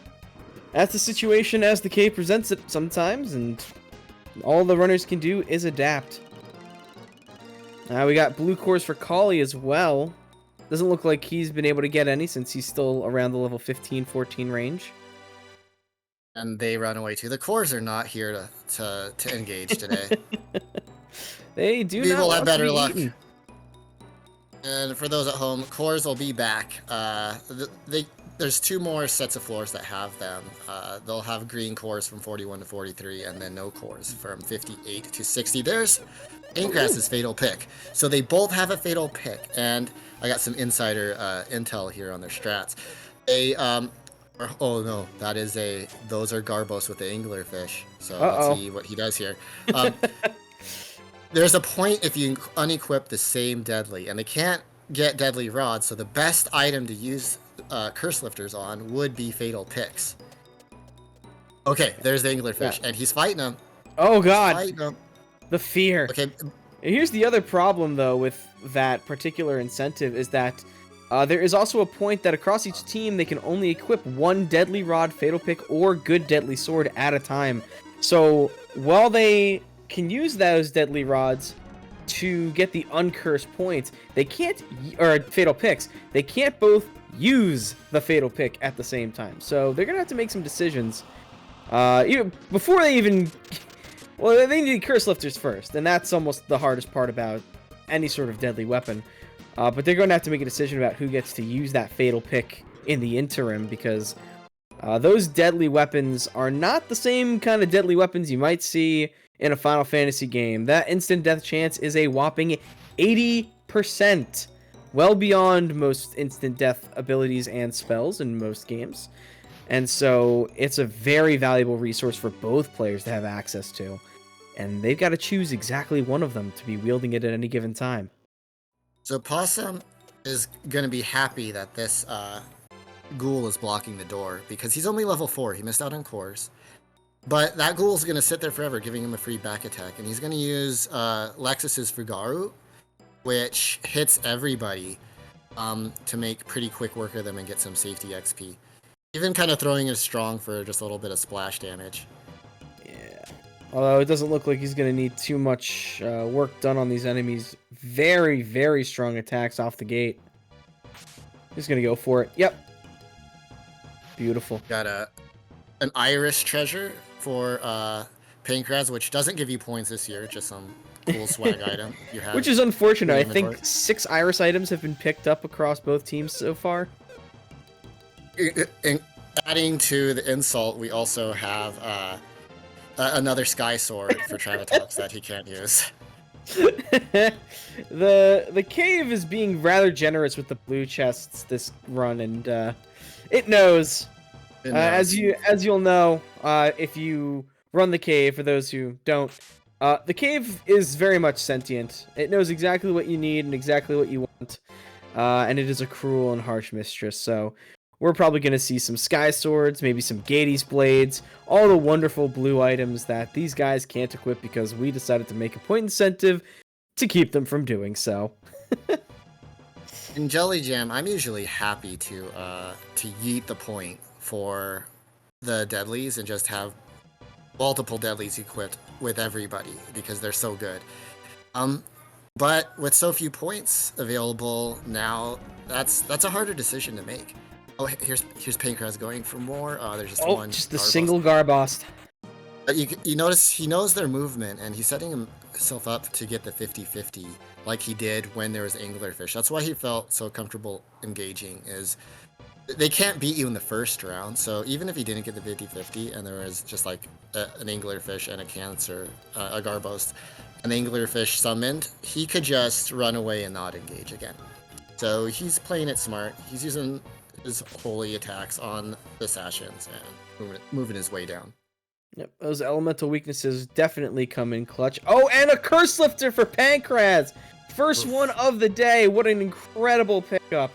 that's the situation as the cave presents it sometimes, and all the runners can do is adapt. We got blue cores for Collie as well. Doesn't look like he's been able to get any since he's still around the level 15, 14 range.
And they run away too. The cores are not here to engage today.
They do
Maybe
not
we'll
want
have better
to be
luck.
eaten.
And for those at home, cores will be back. There's 2 more sets of floors that have them. They'll have green cores from 41 to 43, and then no cores from 58 to 60. There's Pancraz's fatal pick. So they both have a fatal pick, and I got some insider intel here on their strats. Oh no, those are Garbos with the anglerfish. So let's see what he does here. There's a point if you unequip the same deadly, and they can't get deadly rods, so the best item to use curse lifters on would be fatal picks. Okay, there's the anglerfish, and he's fighting him.
Oh god, the fear.
Okay.
Here's the other problem though with that particular incentive is that there is also a point that across each team they can only equip 1 deadly rod, fatal pick, or good deadly sword at a time. So while they can use those deadly rods to get the uncursed points, they can't, or fatal picks, they can't both use the fatal pick at the same time. So they're gonna have to make some decisions even before they even, well, they need curse lifters first, and that's almost the hardest part about any sort of deadly weapon. But they're going to have to make a decision about who gets to use that fatal pick in the interim, because those deadly weapons are not the same kind of deadly weapons you might see in a Final Fantasy game. That instant death chance is a whopping 80%, well beyond most instant death abilities and spells in most games. And so it's a very valuable resource for both players to have access to, and they've got to choose exactly one of them to be wielding it at any given time.
So Possum is going to be happy that this ghoul is blocking the door, because he's only level 4. He missed out on cores. But that ghoul's going to sit there forever, giving him a free back attack. And he's going to use Lexus's Fugaru, which hits everybody to make pretty quick work of them and get some safety XP. Even kind of throwing it strong for just a little bit of splash damage.
Yeah. Although it doesn't look like he's going to need too much work done on these enemies. Very, very strong attacks off the gate. He's going to go for it. Yep. Beautiful.
Got an Irish treasure for Pancraz, which doesn't give you points this year, just some cool swag item you have.
Which is unfortunate. I think 6 Iris items have been picked up across both teams so far.
Adding to the insult, we also have another Sky Sword for Travatox that he can't use.
The cave is being rather generous with the blue chests this run, and it knows. As you'll know, if you run the cave. For those who don't, the cave is very much sentient. It knows exactly what you need and exactly what you want, and it is a cruel and harsh mistress. So we're probably going to see some Sky Swords, maybe some Gades Blades, all the wonderful blue items that these guys can't equip because we decided to make a point incentive to keep them from doing so.
In Jelly Jam, I'm usually happy to yeet the point for the deadlies and just have multiple deadlies equipped with everybody because they're so good. But with so few points available now, that's a harder decision to make. Oh, here's Pancraz going for more. There's just one.
Just the single Garbost.
But you notice he knows their movement, and he's setting himself up to get the 50-50, like he did when there was Anglerfish. That's why he felt so comfortable engaging, is they can't beat you in the first round, so even if he didn't get the 50-50, and there was just like an Anglerfish and a Cancer, a Garbost, an Anglerfish summoned, he could just run away and not engage again. So he's playing it smart. He's using his holy attacks on the Sashins and moving his way down.
Yep, those elemental weaknesses definitely come in clutch. Oh, and a Curse Lifter for Pancraz! First one of the day. What an incredible pickup.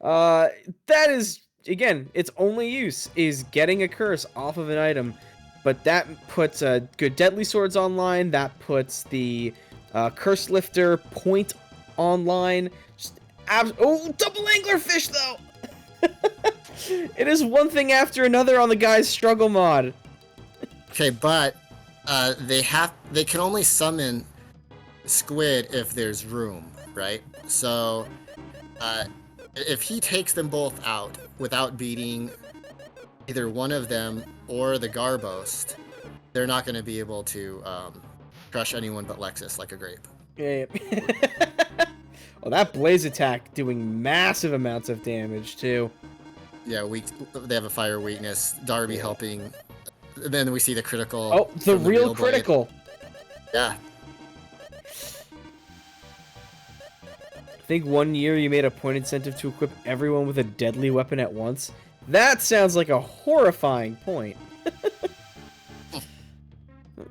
That is, again, its only use is getting a curse off of an item. But that puts good Deadly Swords online. That puts the Curse Lifter point online. Just double Anglerfish, though! It is one thing after another on the guy's struggle mod.
Okay, but They can only summon squid if there's room, right? So if he takes them both out without beating either one of them or the Garbost, they're not going to be able to crush anyone but Lexus like a grape.
Yeah. Well, that blaze attack doing massive amounts of damage too.
Yeah, they have a fire weakness. Darby helping. Then we see the critical.
Oh, the
from
real
blade.
critical.
Yeah.
I think one year you made a point incentive to equip everyone with a deadly weapon at once. That sounds like a horrifying point.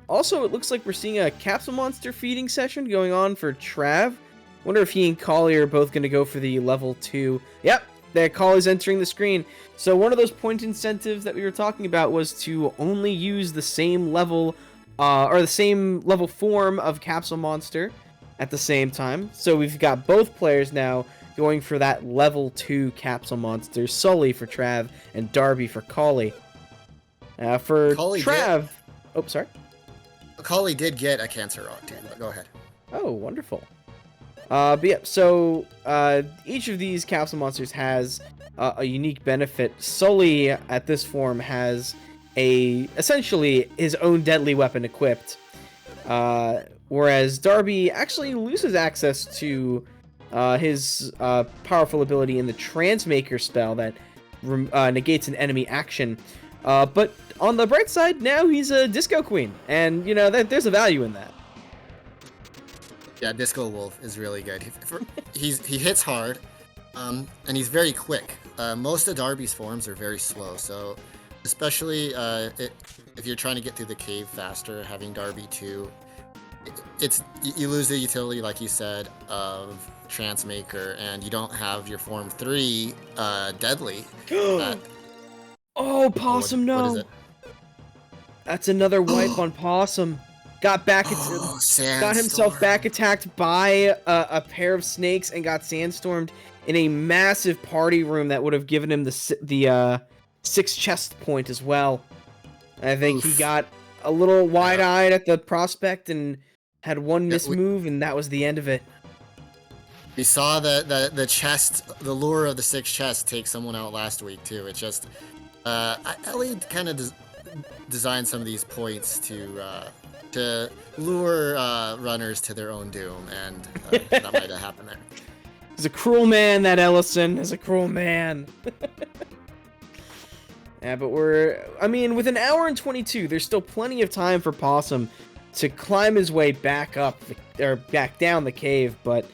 Also, it looks like we're seeing a capsule monster feeding session going on for Trav. Wonder if he and Collie are both going to go for the level 2. Yep, that Collie's entering the screen. So one of those point incentives that we were talking about was to only use the same level, or the same level form of capsule monster at the same time. So we've got both players now going for that level 2 capsule monster. Sully for Trav and Darby for Collie. For
Collie
Trav... Oh, sorry.
Collie did get a Cancer Rock too, but go ahead.
Oh, wonderful. But yeah, so each of these capsule monsters has a unique benefit. Sully, at this form, has essentially his own deadly weapon equipped. Whereas Darby actually loses access to his powerful ability in the Transmaker spell that negates an enemy action. But on the bright side, now he's a Disco Queen, and you know there's a value in that.
Yeah, Disco Wolf is really good. He hits hard, and he's very quick. Most of Darby's forms are very slow, so especially if you're trying to get through the cave faster, having Darby 2, you lose the utility, like you said, of Transmaker, and you don't have your form 3 deadly.
Oh, Possum, no!
What is it?
That's another wipe on Possum. Got himself back attacked by a pair of snakes and got sandstormed in a massive party room that would have given him the 6 chest point as well. I think he got a little wide-eyed at the prospect and had one mismove, and that was the end of it.
We saw the chest, the lure of the 6 chests take someone out last week too. It's just Ellie kind of designed some of these points to lure runners to their own doom, and that might have happened there.
He's a cruel man, that Ellison is a cruel man. Yeah, but with an hour and 22, there's still plenty of time for Possum to climb his way back up, or back down the cave, but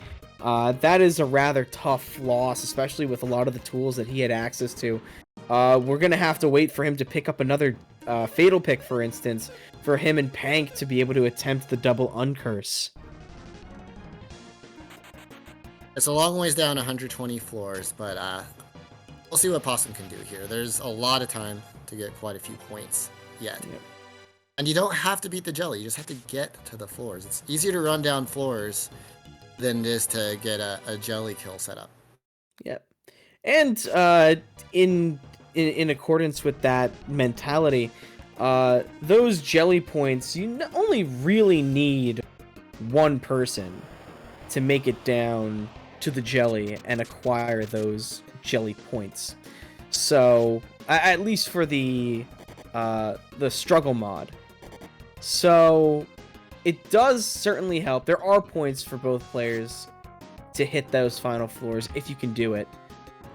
that is a rather tough loss, especially with a lot of the tools that he had access to. We're gonna have to wait for him to pick up another Fatal Pick, for instance, for him and Pank to be able to attempt the double uncurse.
It's a long ways down 120 floors, but we'll see what Possum can do here. There's a lot of time to get quite a few points yet. Yep. And you don't have to beat the jelly, you just have to get to the floors. It's easier to run down floors than it is to get a jelly kill set up.
Yep. And in accordance with that mentality, those jelly points, you only really need one person to make it down to the jelly and acquire those jelly points. So, at least for the struggle mod. So, it does certainly help. There are points for both players to hit those final floors if you can do it.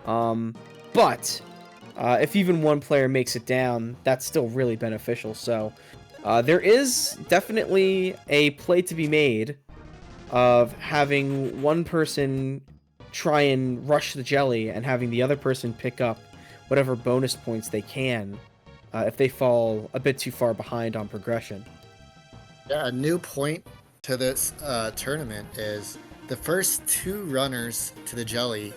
But if even one player makes it down, that's still really beneficial. So there is definitely a play to be made of having one person try and rush the jelly and having the other person pick up whatever bonus points they can if they fall a bit too far behind on progression.
Yeah, a new point to this tournament is the first 2 runners to the jelly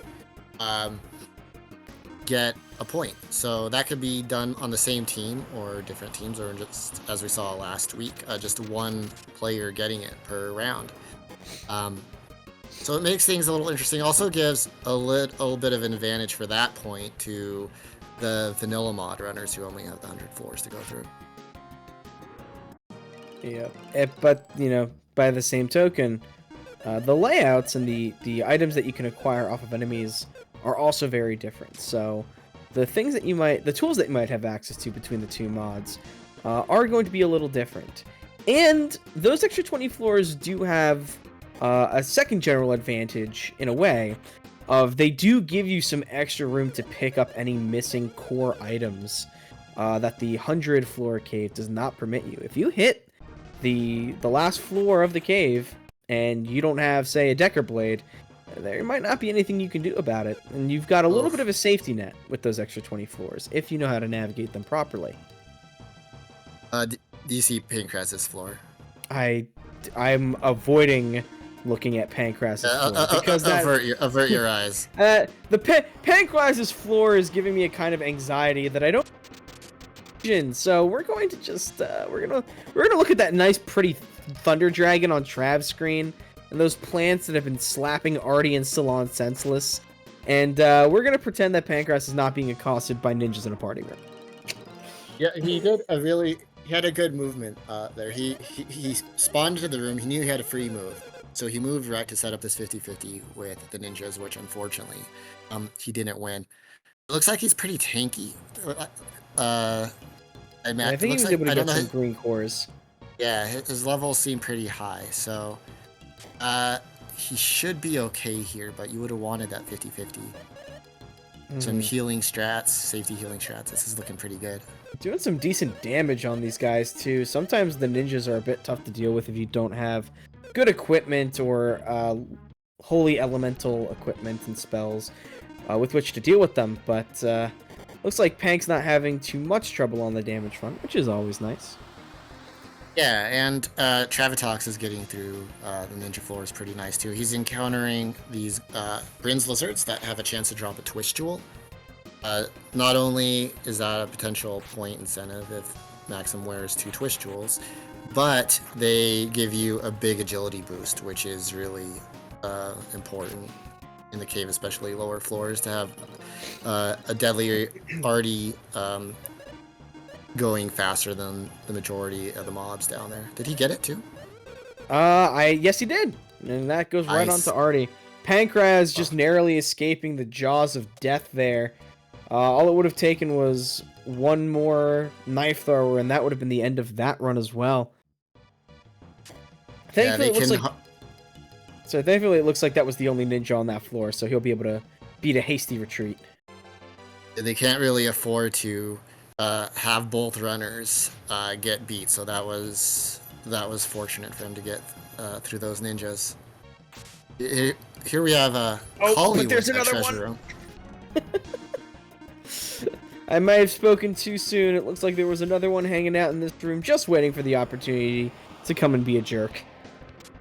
get a point. So that could be done on the same team or different teams, or just as we saw last week, just one player getting it per round. So it makes things a little interesting. Also gives a little bit of an advantage for that point to the vanilla mod runners who only have the 100 floors to go through.
Yeah, but by the same token, the layouts and the items that you can acquire off of enemies are also very different. So the tools that you might have access to between the two mods are going to be a little different. And those extra 20 floors do have a second general advantage in a way of they do give you some extra room to pick up any missing core items that the 100 floor cave does not permit you. If you hit the last floor of the cave and you don't have, say, a Decker Blade, there might not be anything you can do about it. And you've got a little bit of a safety net with those extra 20 floors, if you know how to navigate them properly.
Do you see Pancraz's floor?
I'm avoiding looking at Pancraz's floor because
avert your eyes.
Pancraz's floor is giving me a kind of anxiety that I don't. So we're going to just we're gonna look at that nice, pretty Thunder Dragon on Trav's screen and those plants that have been slapping Artie and Salon senseless, and we're gonna pretend that Pancras is not being accosted by ninjas in a party room.
Yeah, he had a good movement there. He spawned into the room. He knew he had a free move, so he moved right to set up this 50-50 with the ninjas, which unfortunately, he didn't win. It looks like he's pretty tanky.
I think he was able to get some green cores.
Yeah, his levels seem pretty high, so he should be okay here, but you would have wanted that 50-50. Some healing strats, safety healing strats. This is looking pretty good.
Doing some decent damage on these guys, too. Sometimes the ninjas are a bit tough to deal with if you don't have good equipment or holy elemental equipment and spells with which to deal with them, but looks like Pank's not having too much trouble on the damage front, which is always nice.
Yeah, and Travitox is getting through the ninja floor is pretty nice too. He's encountering these Brin's lizards that have a chance to drop a Twist Jewel. Not only is that a potential point incentive if Maxim wears 2 Twist Jewels, but they give you a big agility boost, which is really important in the cave, especially lower floors, to have a deadly Artie going faster than the majority of the mobs down there. Did he get it too?
Yes, he did, and that goes right on to Artie. Pancraz just narrowly escaping the jaws of death there. All it would have taken was one more knife thrower, and that would have been the end of that run as well. Thankfully, it looks like that was the only ninja on that floor, so he'll be able to beat a hasty retreat.
They can't really afford to have both runners get beat, so that was fortunate for him to get through those ninjas. Here we have a
but there's another one. I might have spoken too soon. It looks like there was another one hanging out in this room, just waiting for the opportunity to come and be a jerk.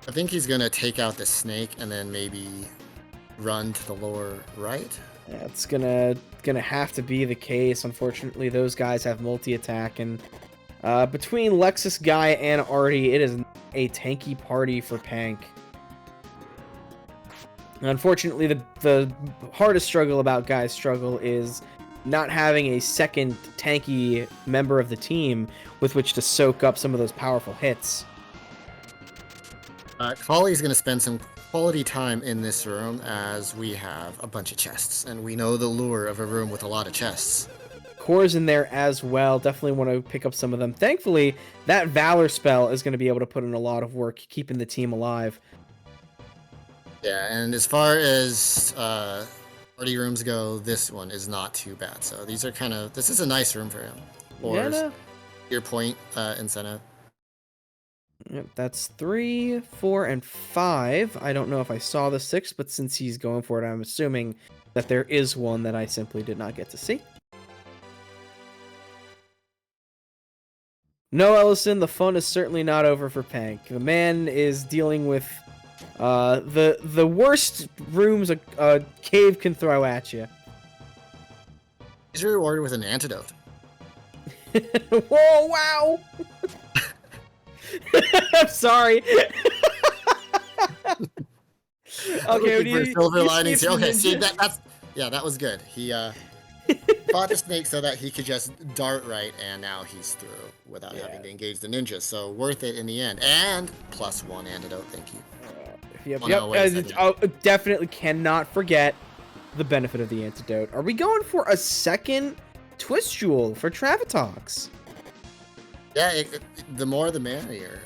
I think he's gonna take out the snake and then maybe run to the lower right.
That's gonna have to be the case. Unfortunately, those guys have multi-attack, and between Lexus Guy and Artie, it is a tanky party for Pank. Unfortunately, the hardest struggle about Guy's struggle is not having a second tanky member of the team with which to soak up some of those powerful hits.
Collie's going to spend some quality time in this room as we have a bunch of chests, and we know the lure of a room with a lot of chests.
Cores in there as well. Definitely want to pick up some of them. Thankfully, that Valor spell is going to be able to put in a lot of work keeping the team alive.
Yeah, and as far as party rooms go, this one is not too bad. So these are this is a nice room for him. Or your point incentive.
Yep, that's 3, 4, and 5. I don't know if I saw the 6, but since he's going for it, I'm assuming that there is one that I simply did not get to see. No, Ellison, the fun is certainly not over for Pank. The man is dealing with the worst rooms a cave can throw at you.
He's rewarded with an antidote.
Whoa, wow! I'm sorry. Okay,
for silver linings here. Okay, see that was good. He fought the snake so that he could just dart right, and now he's through without having to engage the ninja. So worth it in the end. And +1 antidote, thank you.
Yep,
Oh,
yep.
no, wait a second.
Definitely cannot forget the benefit of the antidote. Are we going for a second twist jewel for Travatox?
Yeah, the more the merrier.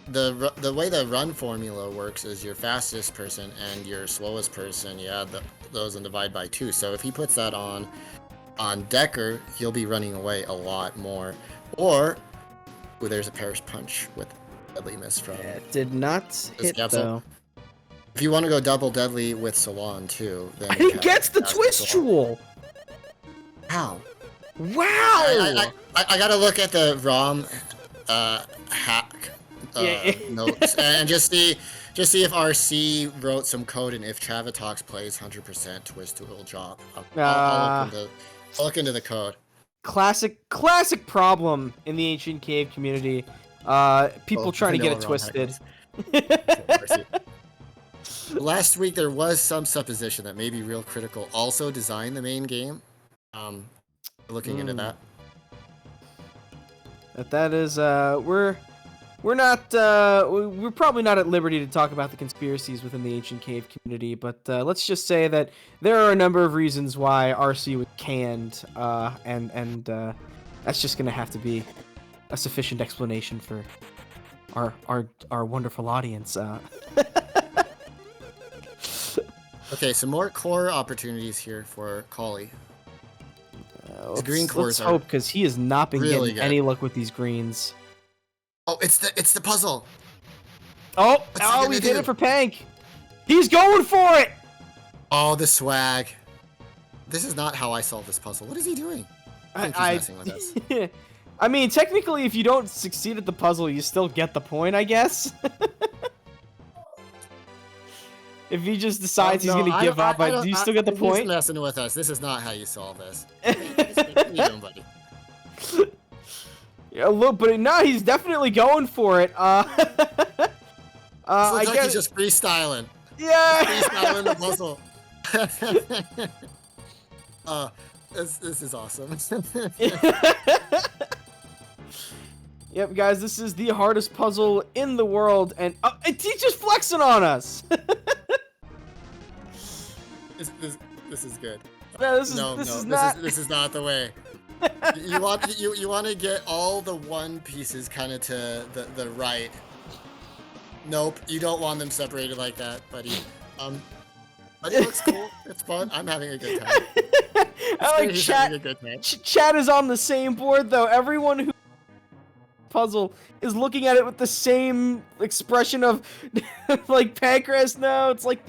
The way the run formula works is your fastest person and your slowest person, you add those and divide by 2. So if he puts that on Decker, he'll be running away a lot more. Or there's a Perish Punch with deadly miss from.
Yeah, it did not hit though.
If you want to go double deadly with Salon too, then
he gets the twist jewel.
How?
Wow!
I gotta look at the ROM hack notes and just see if RC wrote some code and if Travatox plays 100% twist jewel job. I'll look into the code.
Classic problem in the ancient cave community. People trying to get it twisted.
Last week there was some supposition that maybe Real Critical also designed the main game. Looking into that.
That is we're probably not at liberty to talk about the conspiracies within the ancient cave community, but let's just say that there are a number of reasons why RC was canned, and that's just gonna have to be a sufficient explanation for our wonderful audience.
Okay, some more core opportunities here for Collie.
Let's hope, because he has not been getting any luck with these greens.
Oh, it's the puzzle.
Oh, he did it for Pank. He's going for it.
Oh, the swag. This is not how I solve this puzzle. What is he doing? I think he's messing with us.
I mean, technically, if you don't succeed at the puzzle, you still get the point, I guess. If he just decides he's gonna give up, do you still get the point?
He's messing with us. This is not how you solve this. Buddy.
Yeah, look, but now he's definitely going for it.
I guess he's just freestyling.
Yeah.
He's freestyling the puzzle. This is awesome.
Yep, guys, this is the hardest puzzle in the world, and he's just flexing on us.
This is good.
No, this is
not the way. You want to get all the one pieces kind of to the right. Nope, you don't want them separated like that, buddy. But it looks cool. It's fun. I'm having a good time.
I like chat is on the same board though. Everyone who puzzle is looking at it with the same expression of like Pancras. No, it's like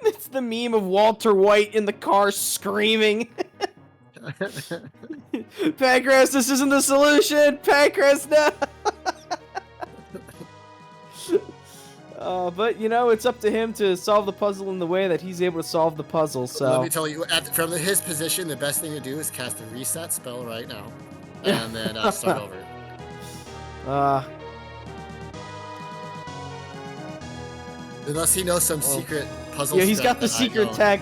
it's the meme of Walter White in the car screaming. Pancras, this isn't the solution. Pancras, no. But you know, it's up to him to solve the puzzle in the way that he's able to solve the puzzle. So
let me tell you, from his position, the best thing to do is cast a reset spell right now, and then start over. Unless he knows some secret puzzle.
Yeah, he's got the secret tech.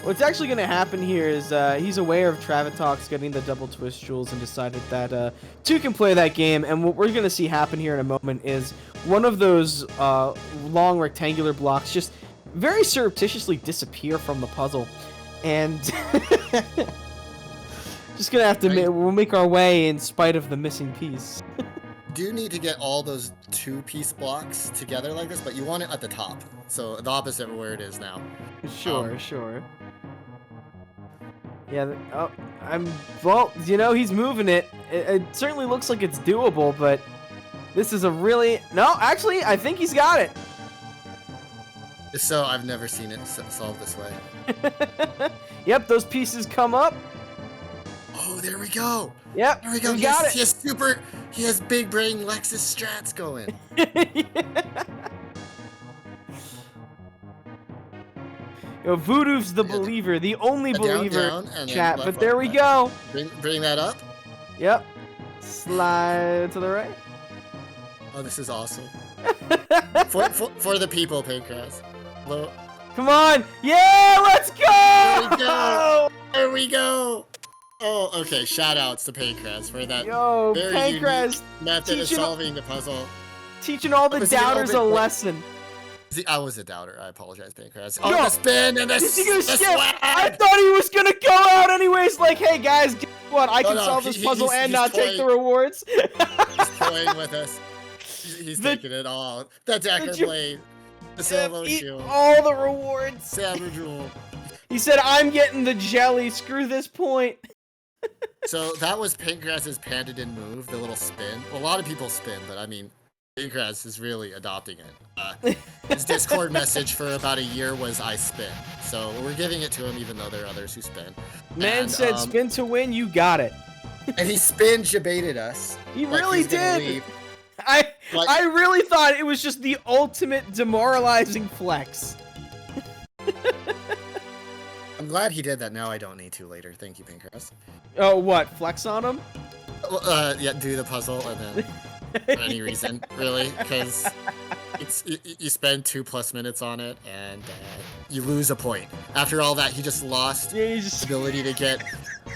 What's actually going to happen here is he's aware of Travatox getting the double twist jewels and decided that 2 can play that game. And what we're going to see happen here in a moment is one of those long rectangular blocks just very surreptitiously disappear from the puzzle. And just going to have to we'll make our way in spite of the missing piece.
Do need to get all those 2-piece blocks together like this, but you want it at the top. So the opposite of where it is now.
Sure. Yeah, well, you know, he's moving it. It certainly looks like it's doable, but this is no, actually, I think he's got it.
So I've never seen it solved this way.
Yep, those pieces come up.
Oh, there we go.
Yep,
there we go.
Got it.
He has big brain Lexus strats going.
Yo, Voodoo's the believer, the only believer, chat. But there we go.
Bring that up.
Yep. Slide to the right.
Oh, this is awesome. for the people, Pancras. Hello.
Come on! Yeah, let's go!
There we go. There we go. Oh, okay. Shout outs to Pancras for that
Yo,
very
Pancras
unique method of
teaching-
solving the puzzle.
teaching all the
Was he an
doubters a
orbit-
lesson.
See, I was a doubter. I apologize, Pancras. Oh,
Yo,
the spin and the,
Is he gonna
the
skip? I
swag!
thought he was gonna go out anyways. Like, hey guys, guess what? I can
no,
solve this
he's-
puzzle and
he's
not take the
toying.
rewards.
He's toying with us. He's
The-
taking it all. The Decker
Ju-
Blade. The Silver
Eat
Shield.
all the rewards.
Saber Jewel.
He said, "I'm getting the jelly. Screw this point."
So that was Pancras's Pandadin move, the little spin. Well, a lot of people spin, but I mean, Pancras is really adopting it. His Discord message for about a year was "I spin," so we're giving it to him, even though there are others who spin.
Man
And,
said, "Spin to win. You got it."
And he spin debated us.
He
like
really
he's gonna
did.
leave. Like-
I really thought it was just the ultimate demoralizing flex.
I'm glad he did that. Now I don't need to later. Thank you, Pancras.
Oh, what? Flex on him?
Yeah, do the puzzle and then for any reason, really, because you spend 2+ minutes on it and you lose a point. After all that, he just lost
Yeah, you
the
just.
ability to get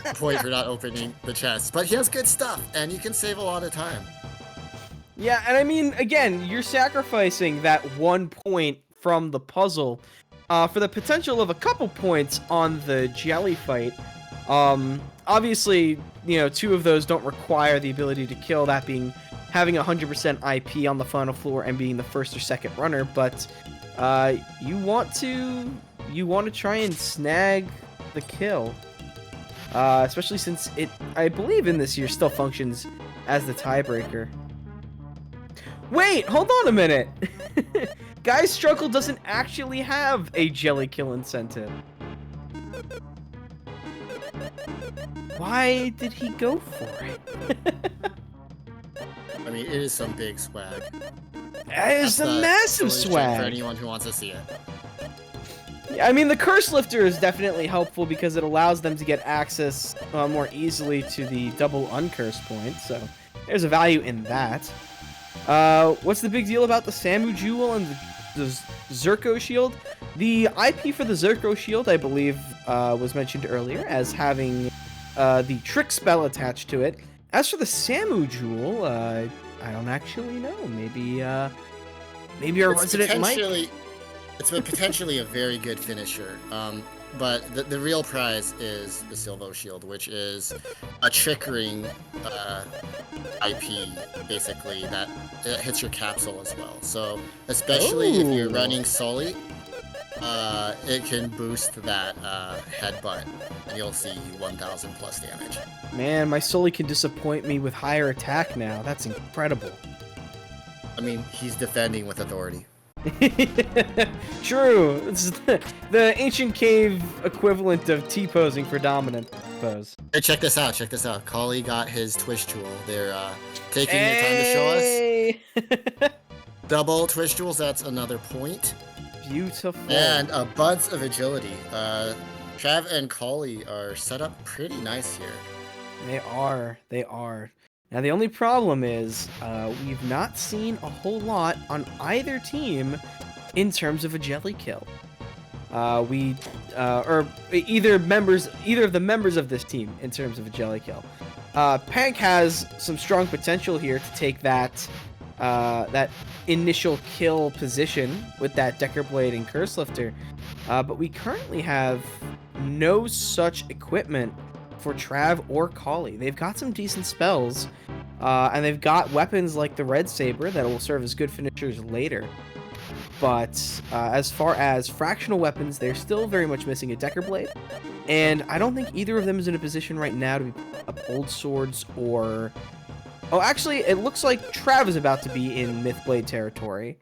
a point for not opening the chest. But he has good stuff, and you can save a lot of time.
Yeah, and I mean, again, you're sacrificing that 1 point from the puzzle for the potential of a couple points on the jelly fight. Obviously, you know, 2 of those don't require the ability to kill, that being having 100% IP on the final floor and being the first or second runner, but you want to try and snag the kill. Especially since it, I believe in this year, still functions as the tiebreaker. Wait, hold on a minute! Guy's Struggle doesn't actually have a jelly kill incentive. Why did he go for it?
I mean, it is some big swag.
That is
That's
a
the
massive
solution for
swag.
anyone who wants to see it.
I mean, the Curse Lifter is definitely helpful because it allows them to get access more easily to the double uncurse point, so there's a value in that. What's the big deal about the Samu Jewel and the Zerko Shield? The IP for the Zerko Shield, I believe, was mentioned earlier as having the Trick Spell attached to it. As for the Samu Jewel, I don't actually know. Maybe our resident Mike.
It's potentially a very good finisher. But the real prize is the Silvo Shield, which is a Trick Ring IP, basically, that hits your capsule as well. So, especially if you're
Ooh.
running Sully, it can boost that headbutt, and you'll see 1,000 plus damage.
Man, my Sully can disappoint me with higher attack now. That's incredible.
I mean, he's defending with authority.
True. It's the ancient cave equivalent of T-posing for dominant pose.
Hey, check this out, check this out. Kali got his Twitch Jewel. They're taking their time to show us.
Hey!
Double Twitch Jewels, that's another point.
Beautiful.
And a Buds of Agility. Trav and Kali are set up pretty nice here.
They are. They are. Now, the only problem is we've not seen a whole lot on either team in terms of a jelly kill. Or either of the members of this team in terms of a jelly kill. Pank has some strong potential here to take that initial kill position with that Decker Blade and Curse Lifter, but we currently have no such equipment for Trav or Kali. They've got some decent spells, and they've got weapons like the Red Saber that will serve as good finishers later. But as far as fractional weapons, they're still very much missing a Decker Blade, and I don't think either of them is in a position right now to be up Old Swords or... Oh, actually, it looks like Trav is about to be in Mythblade territory.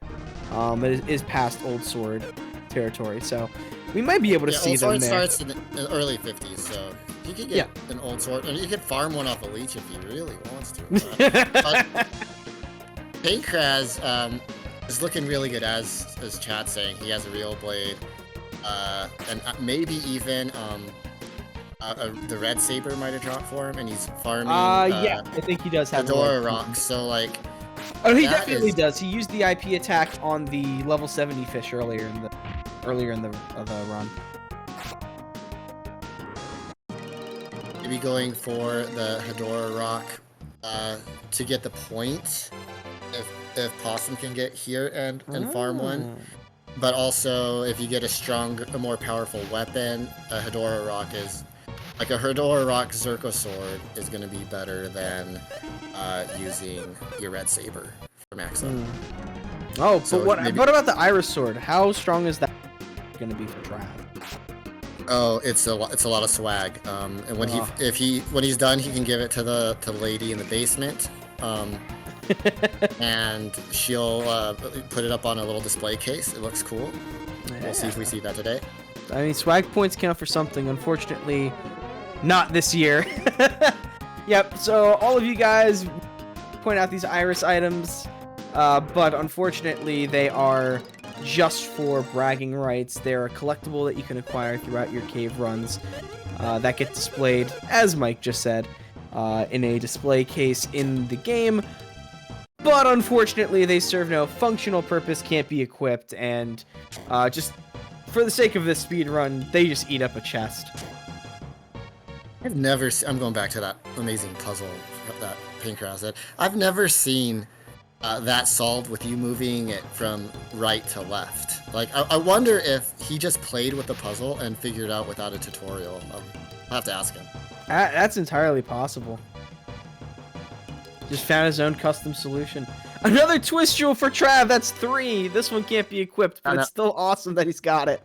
It is past Old Sword territory, so we might be able to see
Old
them
Sword
there.
starts in the early 50s, so you could get an Old Sword, and you could farm one off a leech if he really wants to. But Pancras is looking really good, as chat's saying. He has a real blade, and maybe even the Red Saber might have dropped for him, and he's farming.
Yeah, I think he does have a
Fedora
red-
rocks. So like,
Oh, he
that
definitely
is-
does. He used the IP attack on the level 70 fish earlier in the earlier in the run.
Maybe going for the Hedora Rock to get the point if Possum can get here and farm one. But also, if you get a more powerful weapon, a Hedora Rock is... Like, a Hedora Rock Zerko Sword is going to be better than using your Red Saber for max up.
Oh,
So
but what
maybe-
about the Iris Sword? How strong is that going to be for Trav?
Oh, it's a lot of swag. And when when he's done, he can give it to the lady in the basement. And she'll put it up on a little display case. It looks cool. We'll see if we see that today.
I mean, swag points count for something. Unfortunately, not this year. Yep, so all of you guys point out these Iris items, but unfortunately they are just for bragging rights. They're a collectible that you can acquire throughout your cave runs that get displayed, as Mike just said, in a display case in the game. But unfortunately, they serve no functional purpose, can't be equipped, and just for the sake of this speed run, they just eat up a chest.
I've never I'm going back to that amazing puzzle that Pancras said. I've never seen that solved with you moving it from right to left. Like, I wonder if he just played with the puzzle and figured it out without a tutorial. I'll have to ask him.
That's entirely possible. Just found his own custom solution. Another twist jewel for Trav. That's 3. This one can't be equipped, but it's still awesome that he's got it.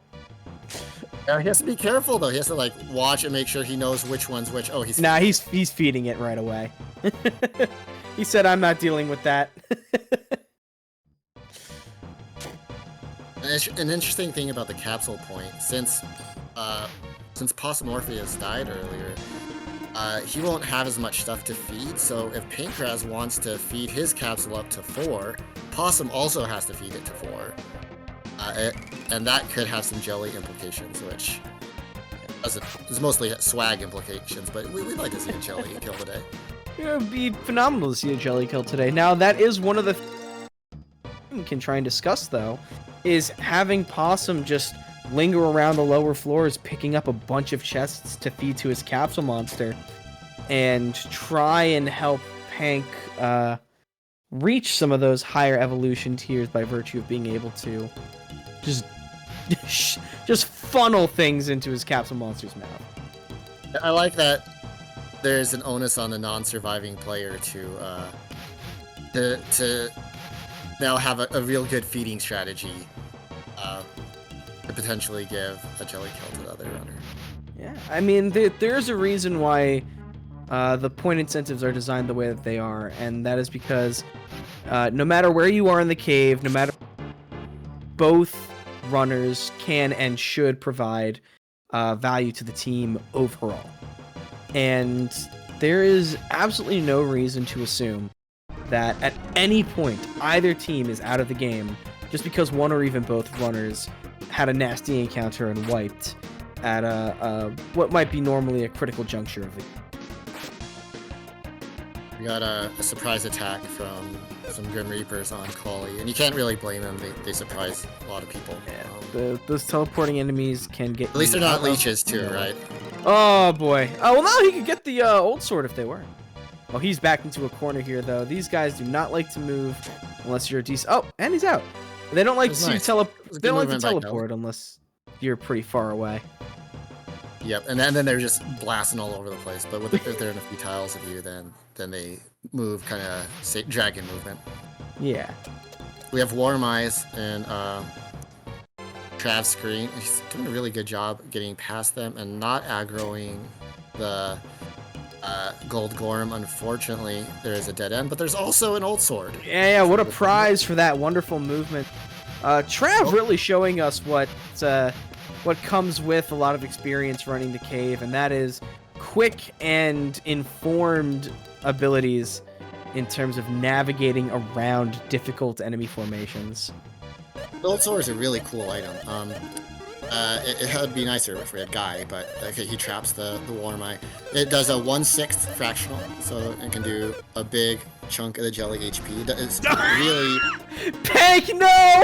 Yeah, he has to be careful though. He has to like watch and make sure he knows which one's which. Oh, he's
he's feeding it right away. He said, "I'm not dealing with that."
An interesting thing about the capsule point, since Possum Orpheus died earlier, he won't have as much stuff to feed. So if Pancras wants to feed his capsule up to 4, Possum also has to feed it to 4. And that could have some jelly implications, which is mostly swag implications, but we'd like to see a jelly kill today.
It would be phenomenal to see a jelly kill today. Now, that is one of the we can try and discuss, though, is having Possum just linger around the lower floors, picking up a bunch of chests to feed to his capsule monster, and try and help Pank reach some of those higher evolution tiers by virtue of being able to just funnel things into his capsule monster's mouth.
I like that there's an onus on the non-surviving player to now have a real good feeding strategy to potentially give a jelly kill to the other runner.
Yeah, I mean, there's a reason why the point incentives are designed the way that they are, and that is because no matter where you are in the cave, no matter both runners can and should provide value to the team overall. And there is absolutely no reason to assume that at any point either team is out of the game just because one or even both runners had a nasty encounter and wiped at what might be normally a critical juncture of the game.
We got a surprise attack from some Grim Reapers on Collie, and you can't really blame them. They surprise a lot of people.
Those teleporting enemies can get...
At least they're not leeches too, right?
Oh boy. Oh, well, now he could get the old sword if they were. Oh, he's backed into a corner here, though. These guys do not like to move unless you're a decent... Oh, and he's out. They don't like to
nice.
They don't like to teleport unless you're pretty far away.
Yep, and then they're just blasting all over the place. But if they're in a few tiles of you, then they move kind of dragon movement.
Yeah.
We have Warm Eyes and Trav's screen. He's doing a really good job getting past them and not aggroing the Gold Gorm. Unfortunately, there is a dead end, but there's also an old sword.
Yeah, what a prize for that wonderful movement. Trav really showing us what comes with a lot of experience running the cave, and that is quick and informed abilities in terms of navigating around difficult enemy formations.
Gold sword is a really cool item. It would be nicer if we had Guy, but okay, he traps the Warm Eye. It does a 1/6 fractional, so it can do a big chunk of the jelly HP. It's really...
Pank, no!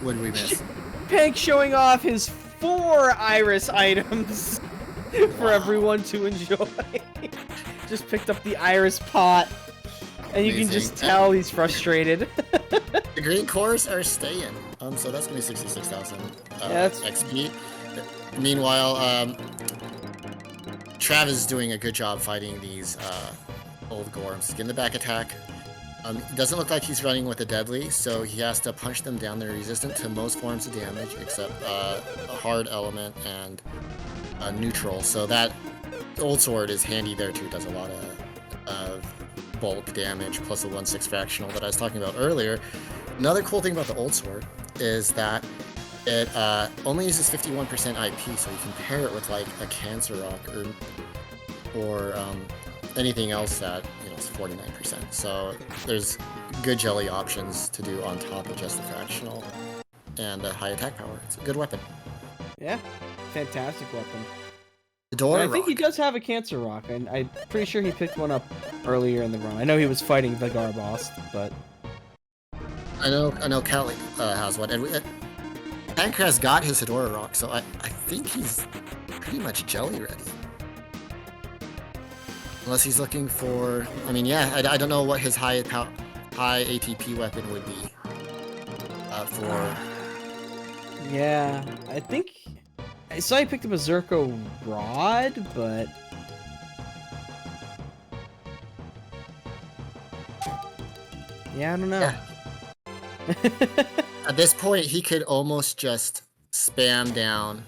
What did we miss?
Pank showing off his 4 iris items for everyone to enjoy. Just picked up the iris pot, and you can just
Amazing.
tell he's frustrated.
The green cores are staying. So that's gonna be 66,000
that's-
XP. Meanwhile, Trav is doing a good job fighting these old gorms. Getting the back attack. It doesn't look like he's running with a deadly, so he has to punch them down. They're resistant to most forms of damage except a hard element and a neutral. So that old sword is handy there too. Does a lot of bulk damage plus the 1/6 fractional that I was talking about earlier. Another cool thing about the old sword is that it only uses 51% IP, so you can pair it with like a cancer rock or anything else that is 49%. So there's good jelly options to do on top of just the fractional and the high attack power. It's a good weapon.
Yeah, fantastic weapon.
Fedora
I think he
rock.
does have a cancer rock, and I'm pretty sure he picked one up earlier in the run. I know he was fighting the Garboss, but
I know Kelly has one, and Pancras got his Fedora rock, so I think he's pretty much jelly ready. Unless he's looking for, I mean, yeah, I don't know what his high ATP weapon would be for.
yeah, I think I saw he picked up a Zerko rod, but yeah, I don't know.
Yeah. At this point, he could almost just spam down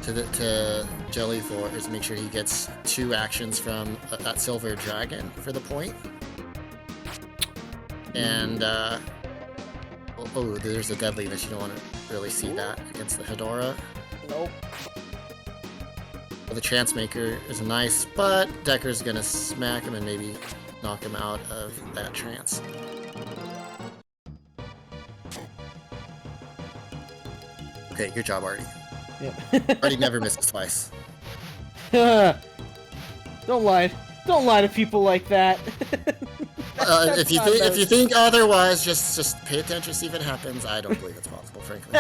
to Jelly Force, make sure he gets 2 actions from that Silver Dragon for the point. And, oh, there's a deadly that you don't want to really see that against the Hedora.
Nope.
Well, the Chance Maker is nice, but Decker's gonna smack him and maybe knock him out of that trance. Okay, good job, Artie.
Yeah.
Artie never misses twice.
Don't lie. Don't lie to people like that.
If you think otherwise, just pay attention, see if it happens. I don't believe it's possible, frankly.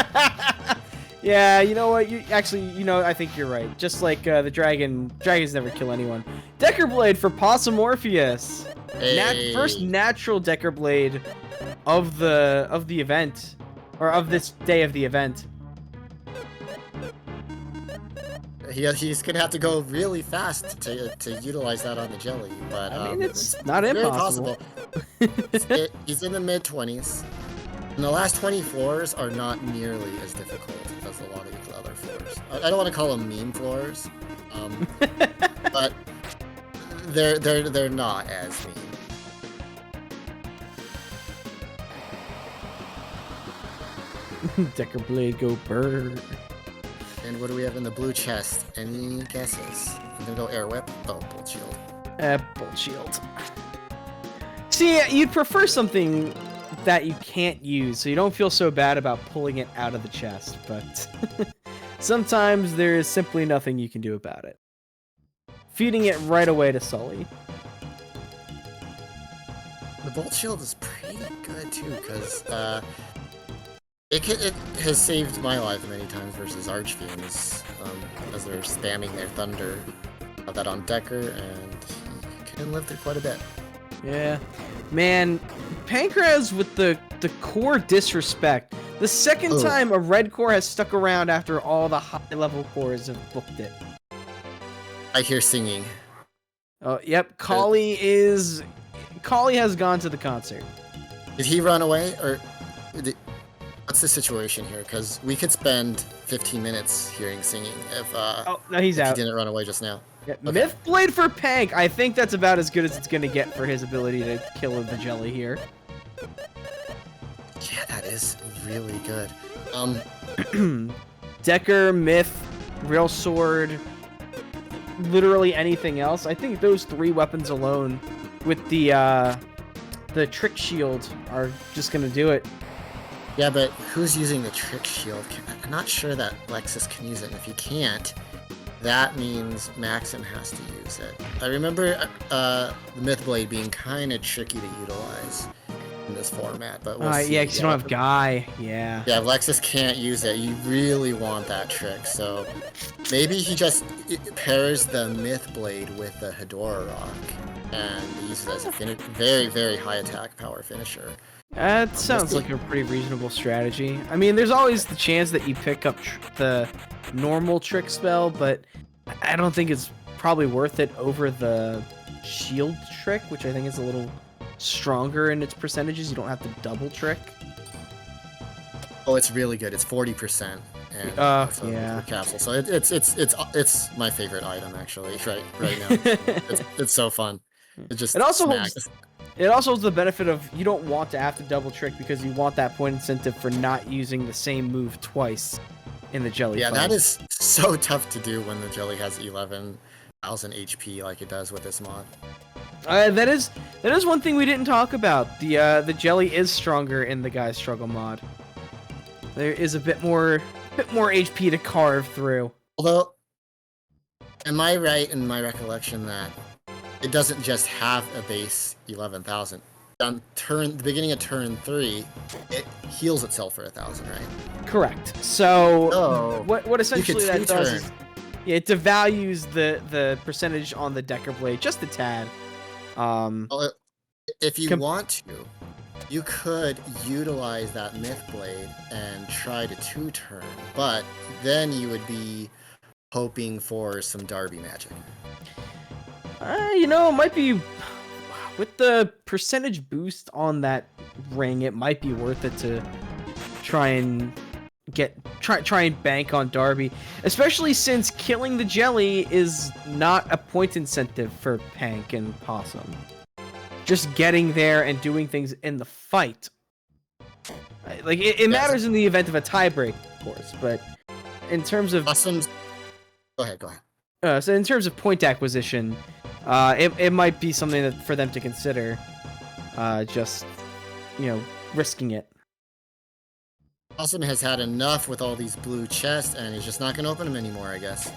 Yeah, you know what? I think you're right. Just like the dragons never kill anyone. Decker Blade for Possum Morpheus.
Hey.
First natural Decker Blade of the event, or of this day of the event.
He's gonna have to go really fast to utilize that on the jelly, but
I mean, it's not
very
impossible.
possible. He's in the mid-20s, and the last 20 floors are not nearly as difficult as a lot of the other floors. I don't want to call them meme floors, but they're not as mean.
Decker Blade go bird.
And what do we have in the blue chest? Any guesses? I'm gonna go air whip. Oh, bolt shield.
Bolt shield. See, you'd prefer something that you can't use, so you don't feel so bad about pulling it out of the chest, but sometimes there is simply nothing you can do about it. Feeding it right away to Sully.
The bolt shield is pretty good too, because it has saved my life many times versus Archfiends, as they're spamming their thunder. Got that on Decker, and he can live through quite a bit.
Yeah. Man, Pancras with the core disrespect. The second time a red core has stuck around after all the high-level cores have booked it.
I hear singing.
Oh, yep. Kali has gone to the concert.
Did he run away, or what's the situation here? Because we could spend 15 minutes hearing singing if
no, he's out.
He didn't run away just now.
Yeah,
Okay.
Myth Blade for Pank. I think that's about as good as it's gonna get for his ability to kill the jelly here.
Yeah, that is really good.
Decker, Myth, Real Sword, literally anything else. I think those 3 weapons alone, with the Trick Shield, are just gonna do it.
Yeah, but who's using the Trick Shield? I'm not sure that Lexus can use it, and if he can't, that means Maxim has to use it. I remember the Myth Blade being kind of tricky to utilize. in this format, but we'll see.
Yeah, because you don't have Guy. Yeah.
Yeah, Lexus can't use it. You really want that trick, so maybe he just pairs the Myth Blade with the Hedora Rock and uses it as a very, very high attack power finisher.
That sounds like a pretty reasonable strategy. I mean, there's always the chance that you pick up the normal trick spell, but I don't think it's probably worth it over the shield trick, which I think is a little stronger in its percentages. You don't have to double trick.
Oh, it's really good. It's 40%. And
yeah.
capsule. So it's my favorite item actually. Right now. it's so fun. It just
it also has the benefit of you don't want to have to double trick because you want that point incentive for not using the same move twice in the jelly.
Yeah,
fight.
that is so tough to do when the jelly has 11,000 HP like it does with this mod.
That is one thing we didn't talk about. The jelly is stronger in the Guy Struggle mod. There is a bit more HP to carve through.
Although, am I right in my recollection that it doesn't just have a base 11,000? On the beginning of turn 3, it heals itself for 1,000, right?
Correct. So what essentially that does is it devalues the percentage on the Decker Blade just a tad.
Well, if you want to, you could utilize that Myth Blade and try to 2-turn, but then you would be hoping for some Darby magic.
You know, it might be with the percentage boost on that ring. It might be worth it to try and bank on Darby, especially since killing the jelly is not a point incentive for Pank and Possum. Just getting there and doing things in the fight. Like it matters in the event of a tiebreak, of course, but in terms of
Possum's... Go ahead.
So in terms of point acquisition, it might be something that for them to consider. Just risking it.
Possum has had enough with all these blue chests, and he's just not going to open them anymore, I guess.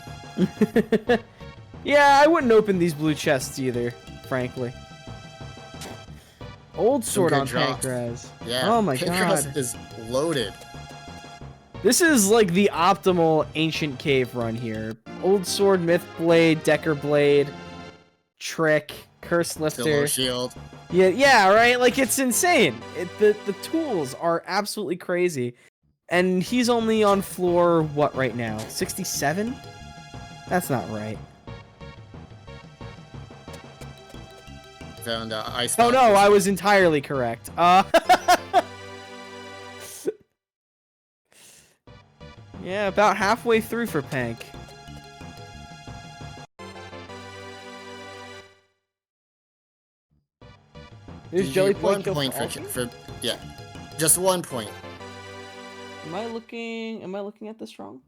Yeah, I wouldn't open these blue chests either, frankly. Old sword on Pancraz.
Yeah.
Oh my
Pancraz
god.
is loaded.
This is like the optimal ancient cave run here. Old sword, Myth Blade, Decker Blade, Trick, Curse Lifter.
Silver Shield.
Yeah, right? Like, it's insane. The tools are absolutely crazy. And he's only on floor, what right now? 67? That's not right.
Found ice.
Oh no, I was entirely correct. Yeah, about halfway through for Pank. There's Jelly Point kill
for yeah, just 1 point.
Am I looking at this wrong?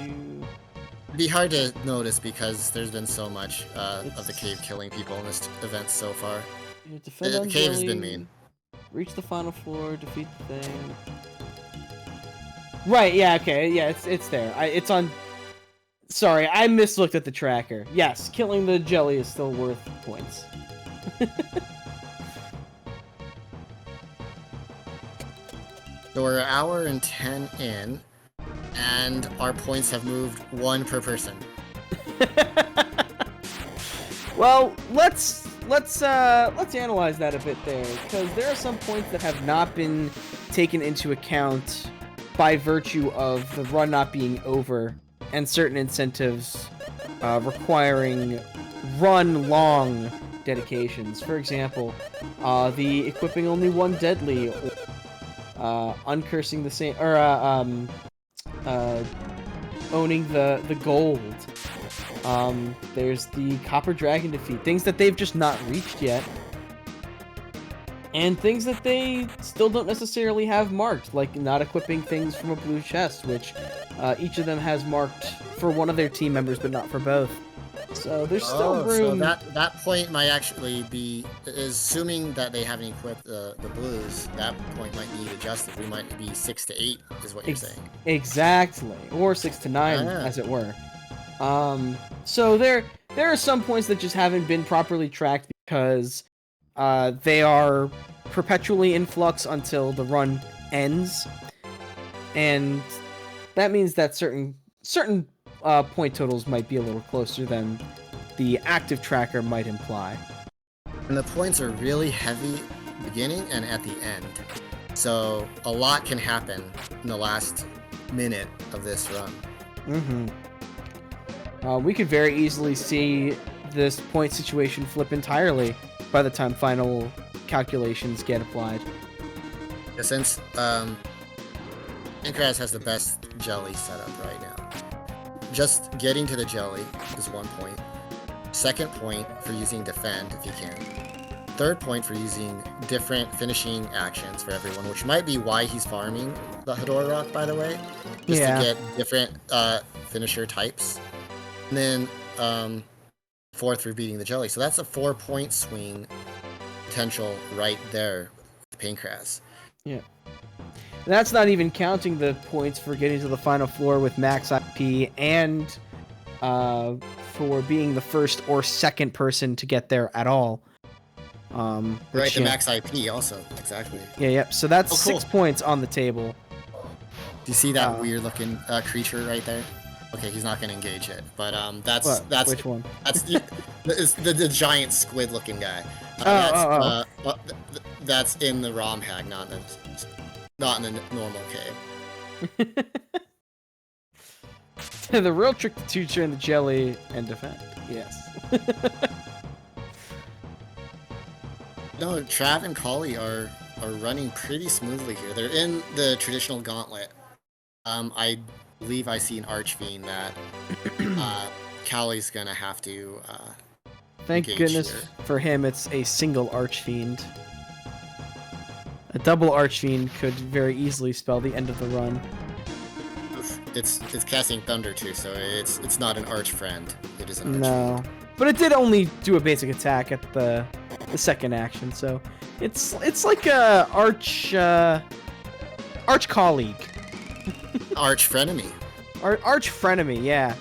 It'd be hard to notice because there's been so much of the cave killing people in this event so far. The cave has been mean.
Reach the final floor, defeat the thing. Right, yeah, okay, yeah, it's there. It's on... Sorry, I mislooked at the tracker. Yes, killing the jelly is still worth points.
So we're an hour and 10 in, and our points have moved 1 per person.
Well, let's analyze that a bit there, because there are some points that have not been taken into account by virtue of the run not being over and certain incentives requiring run-long dedications. For example, the equipping only 1 deadly, or uncursing the same, or owning the gold. There's the Copper Dragon defeat, things that they've just not reached yet, and things that they still don't necessarily have marked, like not equipping things from a blue chest, which each of them has marked for one of their team members, but not for both. So there's still room.
So that point might actually be, assuming that they haven't equipped the blues, that point might need adjusted. We might be 6 to 8, is what you're saying.
Exactly, or 6 to 9, as it were. So there there are some points that just haven't been properly tracked because they are perpetually in flux until the run ends, and that means that certain point totals might be a little closer than the active tracker might imply.
And the points are really heavy beginning and at the end. So a lot can happen in the last minute of this run.
We could very easily see this point situation flip entirely by the time final calculations get applied.
Yeah, since Inkraz has the best jelly setup right now. Just getting to the jelly is 1 point. Second point for using defend if you can. Third point for using different finishing actions for everyone, which might be why he's farming the Hedora Rock, by the way. Just to get different finisher types. And then fourth for beating the jelly. So that's a 4-point swing potential right there with Pankraz.
Yeah. That's not even counting the points for getting to the final floor with max IP and for being the first or second person to get there at all.
Right, the max IP also, exactly.
Yeah, yep. So that's 6 points on the table.
Do you see that weird looking creature right there? Okay, he's not gonna engage it, but that's
which one?
That's the giant squid looking guy. That's in the ROM hack, not in the normal cave.
The real trick to tutor in the jelly and defend. Yes.
No, Trav and Kali are running pretty smoothly here. They're in the traditional gauntlet. I believe I see an Archfiend that Kali's gonna have to
Thank goodness
here.
for him it's a single Archfiend. A double Archfiend could very easily spell the end of the run.
It's casting Thunder too, so it's not an Arch Friend. It is an Archfiend.
No. But it did only do a basic attack at the second action, so it's like a arch colleague.
Arch frenemy.
Arch frenemy, yeah.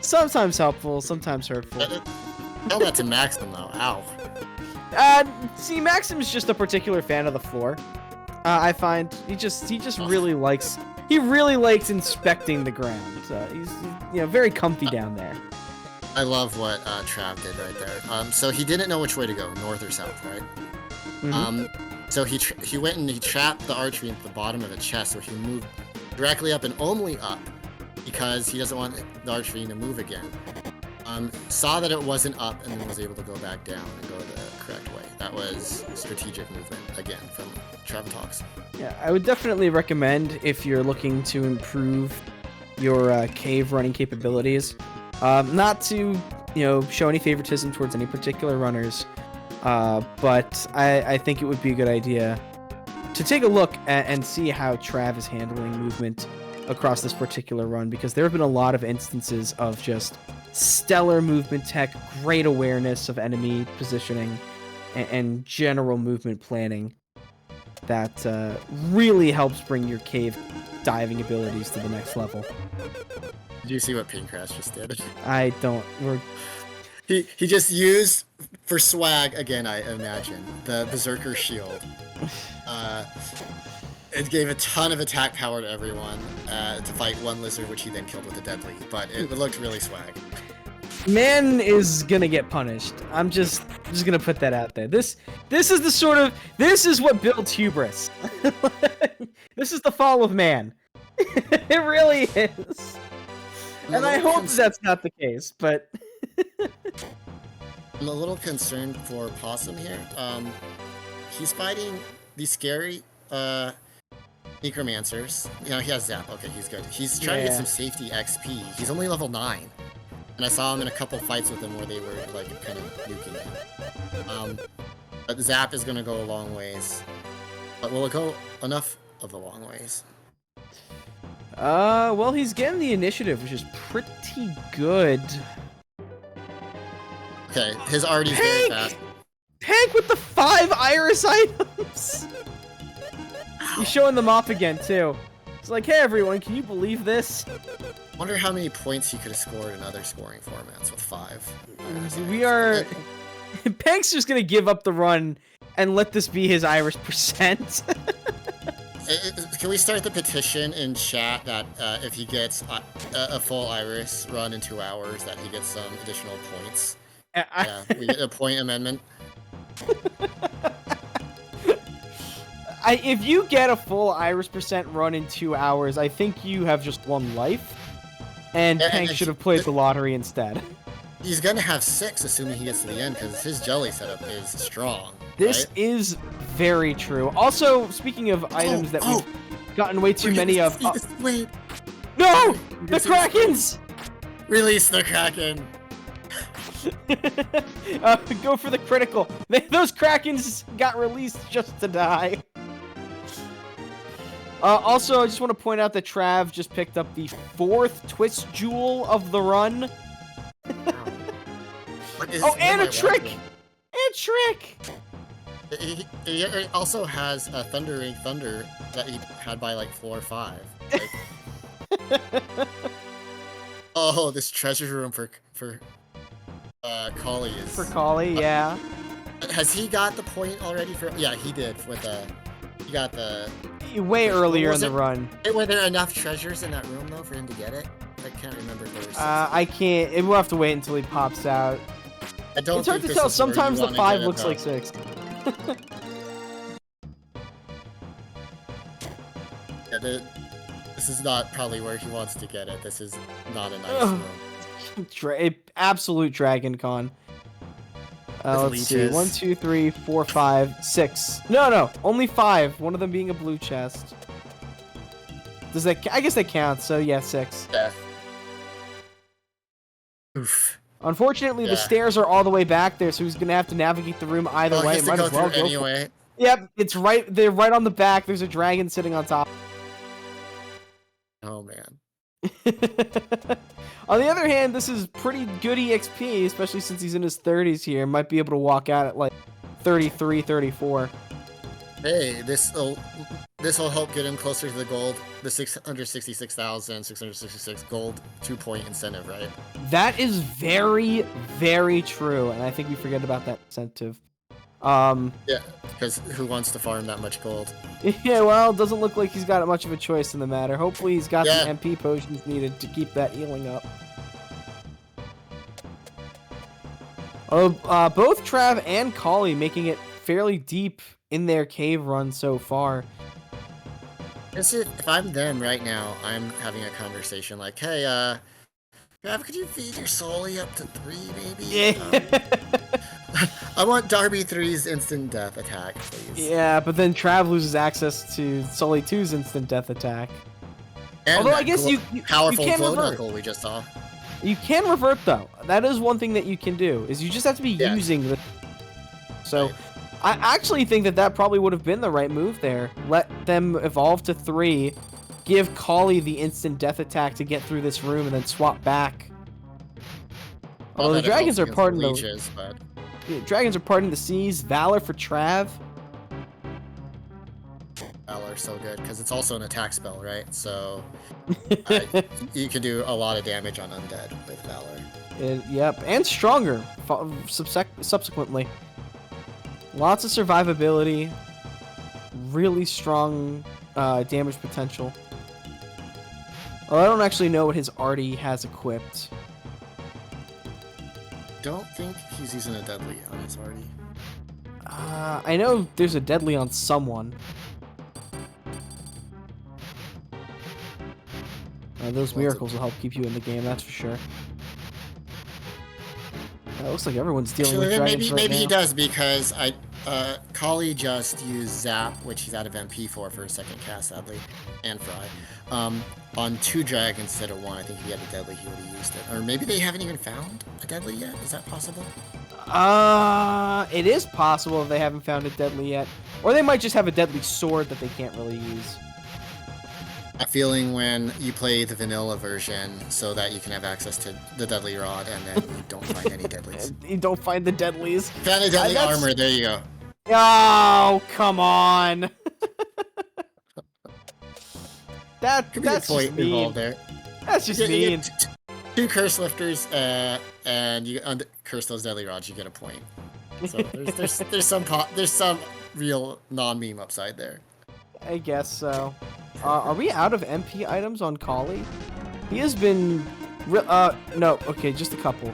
Sometimes helpful, sometimes hurtful.
Tell that to Maxim though. Ow.
See, Maxim's just a particular fan of the floor. I find he just really likes inspecting the ground. He's very comfy down there.
I love what Trav did right there. So he didn't know which way to go, north or south, right? So he went and he trapped the Archfiend at the bottom of a chest, so he moved directly up and only up because he doesn't want the Archfiend to move again. Saw that it wasn't up and then was able to go back down and go the correct way. That was strategic movement again from Trav Talks.
Yeah, I would definitely recommend if you're looking to improve your cave running capabilities. Not to, show any favoritism towards any particular runners, but I think it would be a good idea to take a look and see how Trav is handling movement across this particular run, because there have been a lot of instances of just stellar movement tech, great awareness of enemy positioning, and general movement planning that really helps bring your cave diving abilities to the next level.
Did you see what Pankraz just did?
I don't.
He just used, for swag, again I imagine, the Berserker Shield. It gave a ton of attack power to everyone to fight one lizard, which he then killed with a deadly, but it looked really swag.
Man is gonna get punished. I'm just gonna put that out there. This is what builds hubris. This is the fall of man. It really is. And I hope that's not the case, but
I'm a little concerned for Possum here. He's fighting these scary necromancers. He has Zap. Okay, he's good. He's trying to get some safety XP. He's only level 9. And I saw him in a couple fights with him where they were kind of nuking him. But Zap is gonna go a long ways. But will it go enough of a long ways?
Well, he's getting the initiative, which is pretty good.
Okay, his already is very fast.
Hank with the 5 iris items! He's showing them off again, too. It's like, hey everyone, can you believe this?
Wonder how many points he could have scored in other scoring formats with 5.
We are. Pank's just gonna give up the run and let this be his Iris percent.
Can we start the petition in chat that if he gets a full Iris run in 2 hours, that he gets some additional points? Yeah, we get a point amendment.
If you get a full Iris percent run in 2 hours, I think you have just won life. And Pank should have played the lottery instead.
He's gonna have 6, assuming he gets to the end, because his jelly setup is strong.
This
right?
is very true. Also, speaking of items that we've gotten way too many of.
Wait.
No! The Krakens!
Release the Kraken!
Go for the critical. Those Krakens got released just to die. Also, I just want to point out that Trav just picked up the 4th Twist Jewel of the run. And a trick! And trick!
He also has a Thundering Thunder that he had by like 4 or 5. Like... oh, this treasure room for Kali is...
For Kali, yeah.
Has he got the point already for... Yeah, he did with he got the...
Way earlier in the run.
Were there enough treasures in that room though for him to get it? I can't remember if there were 6.
I can't... We'll have to wait until he pops out.
I don't
it's hard to tell. Sometimes the 5 looks like 6.
Yeah, this is not probably where he wants to get it. This is not a nice room.
Absolute Dragon Con. Let's see. 1, 2, 3, 4, 5, 6. No, only 5. One of them being a blue chest. Does that? I guess that counts. So yeah, 6.
Yeah. Oof.
Unfortunately, the stairs are all the way back there, so he's gonna have to navigate the room either way.
Might as well go anyway.
Yep, it's right. They're right on the back. There's a dragon sitting on top.
Oh man.
On the other hand, this is pretty good EXP, especially since he's in his 30s here. Might be able to walk out at like 33, 34.
Hey, this will help get him closer to the gold, the 666,666 gold 2-point incentive, right?
That is very, very true, and I think you forget about that incentive. Yeah,
because who wants to farm that much gold?
Yeah, well, it doesn't look like he's got much of a choice in the matter. Hopefully he's got the MP potions needed to keep that healing up. Both Trav and Kali making it fairly deep in their cave run so far.
If I'm them right now, I'm having a conversation like, hey, Trav, could you feed your Sully up to 3, maybe?
Yeah.
I want Darby 3's instant death attack, please.
Yeah, but then Trav loses access to Sully 2's instant death attack.
And
although I guess you
powerful
can
glow
revert.
knuckle we just saw.
You can revert though. That is one thing that you can do. Is you just have to be using the. So, I actually think that probably would have been the right move there. Let them evolve to 3, give Kali the instant death attack to get through this room, and then swap back. Although the dragons are parting
leeches, but...
dragons are parting the seas. Valor for Trav.
Valor's so good because it's also an attack spell, right? So you can do a lot of damage on undead with Valor.
Yep, and stronger subsequently. Lots of survivability. Really strong damage potential. Oh, I don't actually know what his Artie has equipped.
Don't think he's using a deadly on his Artie.
I know there's a deadly on someone. Those miracles will help keep you in the game, that's for sure. It looks like everyone's dealing with dragons right
maybe
now.
He does because Kali just used Zap, which he's out of MP for a second cast, sadly, and Fry. On 2 dragons instead of 1. I think if he had a deadly, he would have used it. Or maybe they haven't even found a deadly yet. Is that possible?
It is possible if they haven't found a deadly yet, or they might just have a deadly sword that they can't really use.
A feeling when you play the vanilla version so that you can have access to the deadly rod and then you don't find any deadlies.
You don't find the deadlies.
Found a deadly armor, there you go.
Oh, come on.
Could be a
that's
point
just mean.
involved there.
That's just
You
mean.
get two curse lifters, and you curse those deadly rods. You get a point. So there's some real non-meme upside there.
I guess so. Are we out of MP items on Kali? He has been... no, okay, just a couple.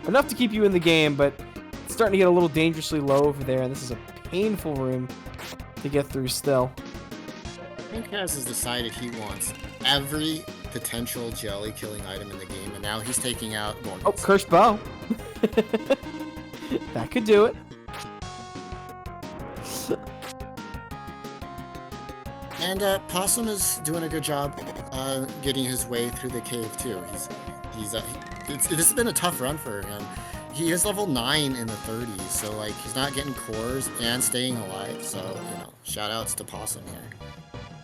Enough to keep you in the game, but it's starting to get a little dangerously low over there, and this is a painful room to get through still.
Kaz has decided he wants every potential jelly killing item in the game, and now he's taking out Gorgons.
Oh, cursed bow. That could do it.
And Possum is doing a good job getting his way through the cave too. This has been a tough run for him. He is level 9 in the 30s, so like he's not getting cores and staying alive. So shout outs to Possum here.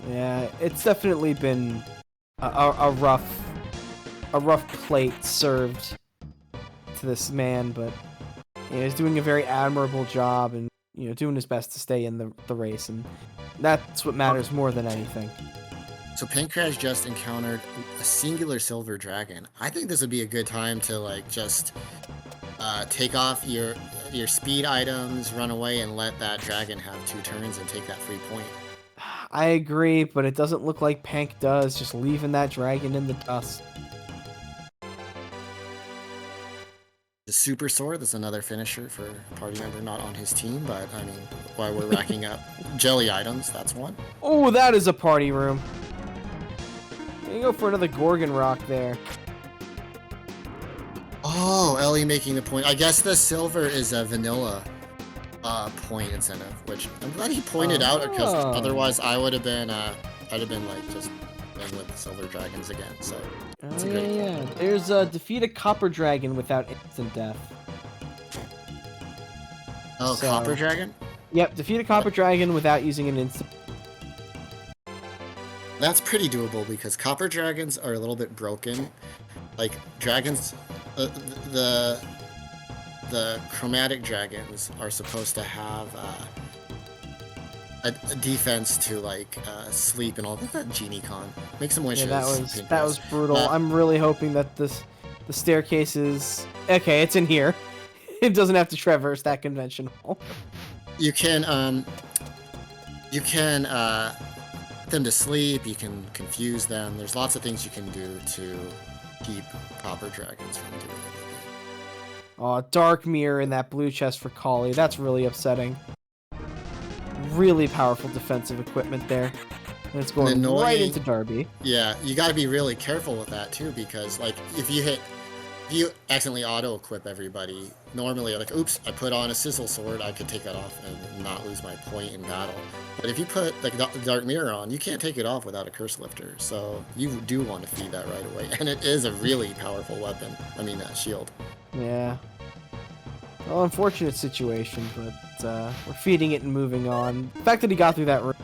Yeah, it's definitely been a rough plate served to this man, but he's doing a very admirable job and doing his best to stay in the race, and that's what matters more than anything.
So Pancras just encountered a singular silver dragon. I think this would be a good time to like just take off your speed items, run away, and let that dragon have 2 turns and take that free point.
I agree, but it doesn't look like Pank does, just leaving that dragon in the dust.
The Super Sword, that's another finisher for a party member not on his team, but I mean, while we're racking up jelly items, that's one.
Oh, that is a party room. You go for another Gorgon rock there.
Oh, Ellie making the point. I guess the silver is a vanilla point incentive, which I'm glad he pointed out, because otherwise I would have been I'd have been like just playing with the silver dragons again. So it's a great point.
Yeah. There's defeat a copper dragon without instant death.
Oh,
So-
Copper Dragon?
Yep, defeat a copper dragon without using an instant.
That's pretty doable because copper dragons are a little bit broken. Like dragons, the chromatic dragons are supposed to have a defense to like sleep and all that. Genie con. Make some wishes.
Yeah, that was brutal. I'm really hoping that the staircase is okay. It's in here. It doesn't have to traverse that convention hall.
You can put them to sleep. You can confuse them. There's lots of things you can do to keep copper dragons from doing anything.
Oh, dark mirror in that blue chest for Kali. That's really upsetting. Really powerful defensive equipment there. And it's going right into Darby.
Yeah, you got to be really careful with that too, because like if you accidentally auto equip everybody, normally like, oops, I put on a sizzle sword, I could take that off and not lose my point in battle. But if you put like the dark mirror on, you can't take it off without a curse lifter. So you do want to feed that right away, and it is a really powerful weapon. I mean, shield.
Yeah. Well, unfortunate situation, but we're feeding it and moving on. The fact that he got through that room,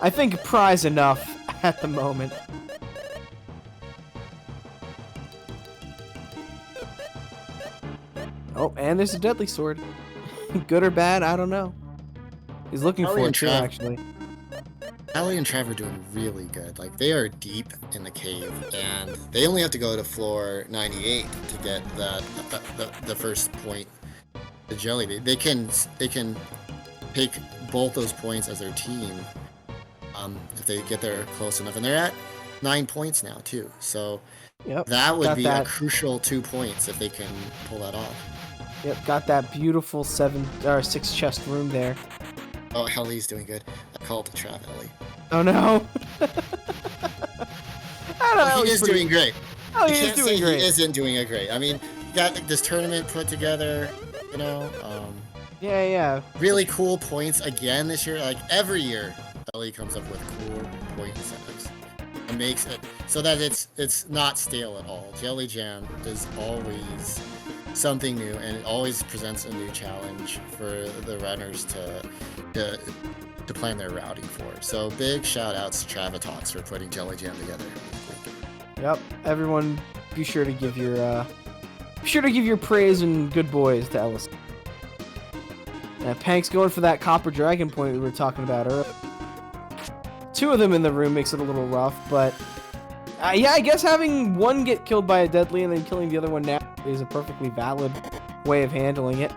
I think, prize enough at the moment. Oh, and there's a deadly sword. Good or bad, I don't know. He's looking for it too, actually.
Ellie and Trev are doing really good. Like, they are deep in the cave, and they only have to go to floor 98 to get the first point. The jelly. They can take both those points as their team if they get there close enough, and they're at 9 points now too. So that would be a crucial 2 points if they can pull that off.
Yep, got that beautiful 6 chest room there.
Oh, Ellie's doing good. I called to Trav Ellie.
Oh no! I don't know.
He is doing great.
Oh, he is doing great.
He isn't doing a great. I mean, you got this tournament put together.
Yeah.
Really cool points again this year. Like every year, Ellie comes up with cool point incentives and makes it so that it's not stale at all. Jelly Jam is always something new, and it always presents a new challenge for the runners to plan their routing for. So big shout outs to Travatox for putting Jelly Jam together.
Yep. Everyone, be sure to give your praise and good boys to Ellis. Pank's going for that copper dragon point we were talking about earlier. 2 of them in the room makes it a little rough, but Yeah, I guess having one get killed by a deadly and then killing the other one now is a perfectly valid way of handling it.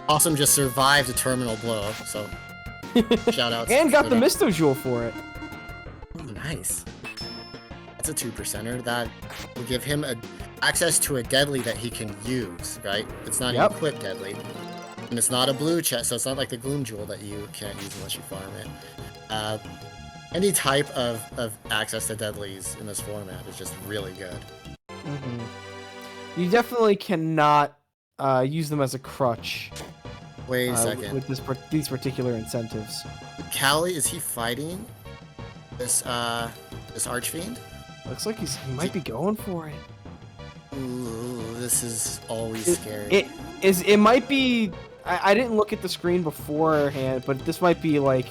Awesome just survived a terminal blow, so shout out.
And got the Misto Jewel for it.
Oh, nice. That's a 2%er. That will give him access to a deadly that he can use, right? It's not an equipped deadly. And it's not a blue chest, so it's not like the Gloom Jewel that you can't use unless you farm it. Any type of access to deadlies in this format is just really good.
You definitely cannot use them as a crutch.
Wait a second.
With these particular incentives.
Callie, is he fighting this Archfiend?
Looks like he might be going for it.
Ooh, this is always scary.
It might be. I didn't look at the screen beforehand, but this might be like.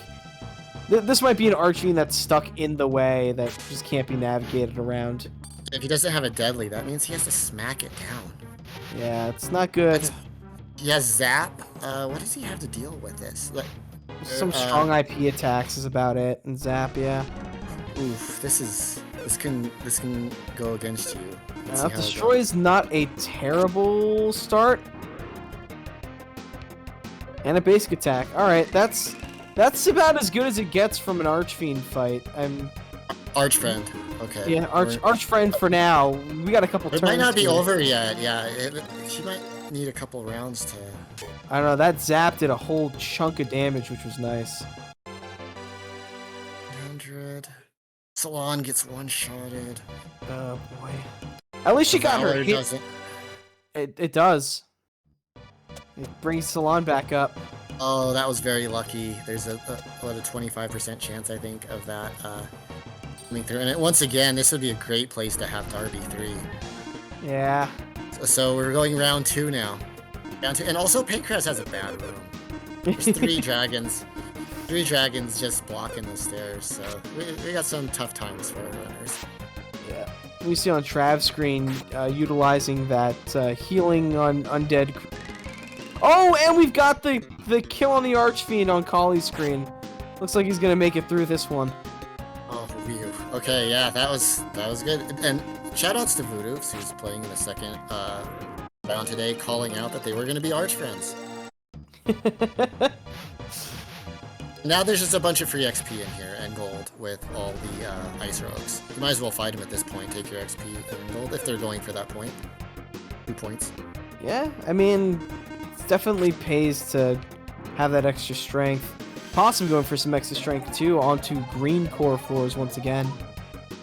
This might be an Archfiend that's stuck in the way that just can't be navigated around.
If he doesn't have a deadly, that means he has to smack it down.
Yeah, it's not good.
He has Zap. What does he have to deal with this?
Some strong IP attacks is about it, and Zap, yeah.
Oof, this can go against you.
Destroy is not a terrible start. And a basic attack. Alright, that's about as good as it gets from an Archfiend fight.
Archfriend. Okay.
Yeah, Archfriend for now. We got a couple turns.
It might not be over yet, yeah. She might need a couple rounds to...
I don't know, that Zap did a whole chunk of damage, which was nice.
100... Salon gets one-shotted.
Oh, boy. At least she got her hit.
Doesn't.
It does. It brings Salon back up.
Oh, that was very lucky. There's a 25% chance, I think, of that coming through. And once again, this would be a great place to have Darby 3.
Yeah.
So we're going round 2 now. Round 2, and also Pancras has a bad room. There's 3 dragons. 3 dragons just blocking the stairs, so we got some tough times for our runners.
Yeah. We see on Trav's screen utilizing that healing on undead. Oh, and we've got the kill on the Archfiend on Collie's screen. Looks like he's gonna make it through this one.
Oh, Voodoo. Okay, yeah, that was good. And shoutouts to Voodoo, who's playing in the second round today, calling out that they were gonna be arch friends. Now there's just a bunch of free XP in here and gold with all the ice rogues. You might as well fight them at this point. Take your XP and gold if they're going for that point. 2 points.
Yeah, I mean, it definitely pays to have that extra strength. Possibly going for some extra strength too onto green core floors once again.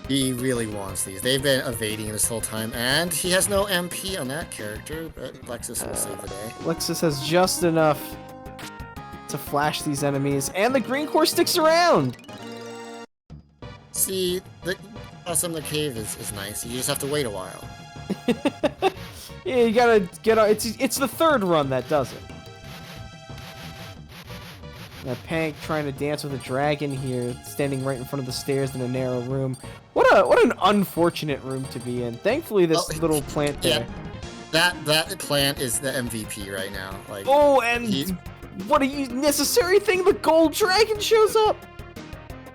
He really wants these. They've been evading this whole time, and he has no MP on that character, but Lexus will save the day.
Lexus has just enough to flash these enemies, and the green core sticks around!
See, the cave is nice. You just have to wait a while.
Yeah, you gotta get on. It's the third run that does it. Now Pank trying to dance with a dragon here, standing right in front of the stairs in a narrow room. What an unfortunate room to be in. Thankfully, this little plant there.
Yeah, that plant is the MVP right now. Like,
oh, and what a necessary thing! The gold dragon shows up.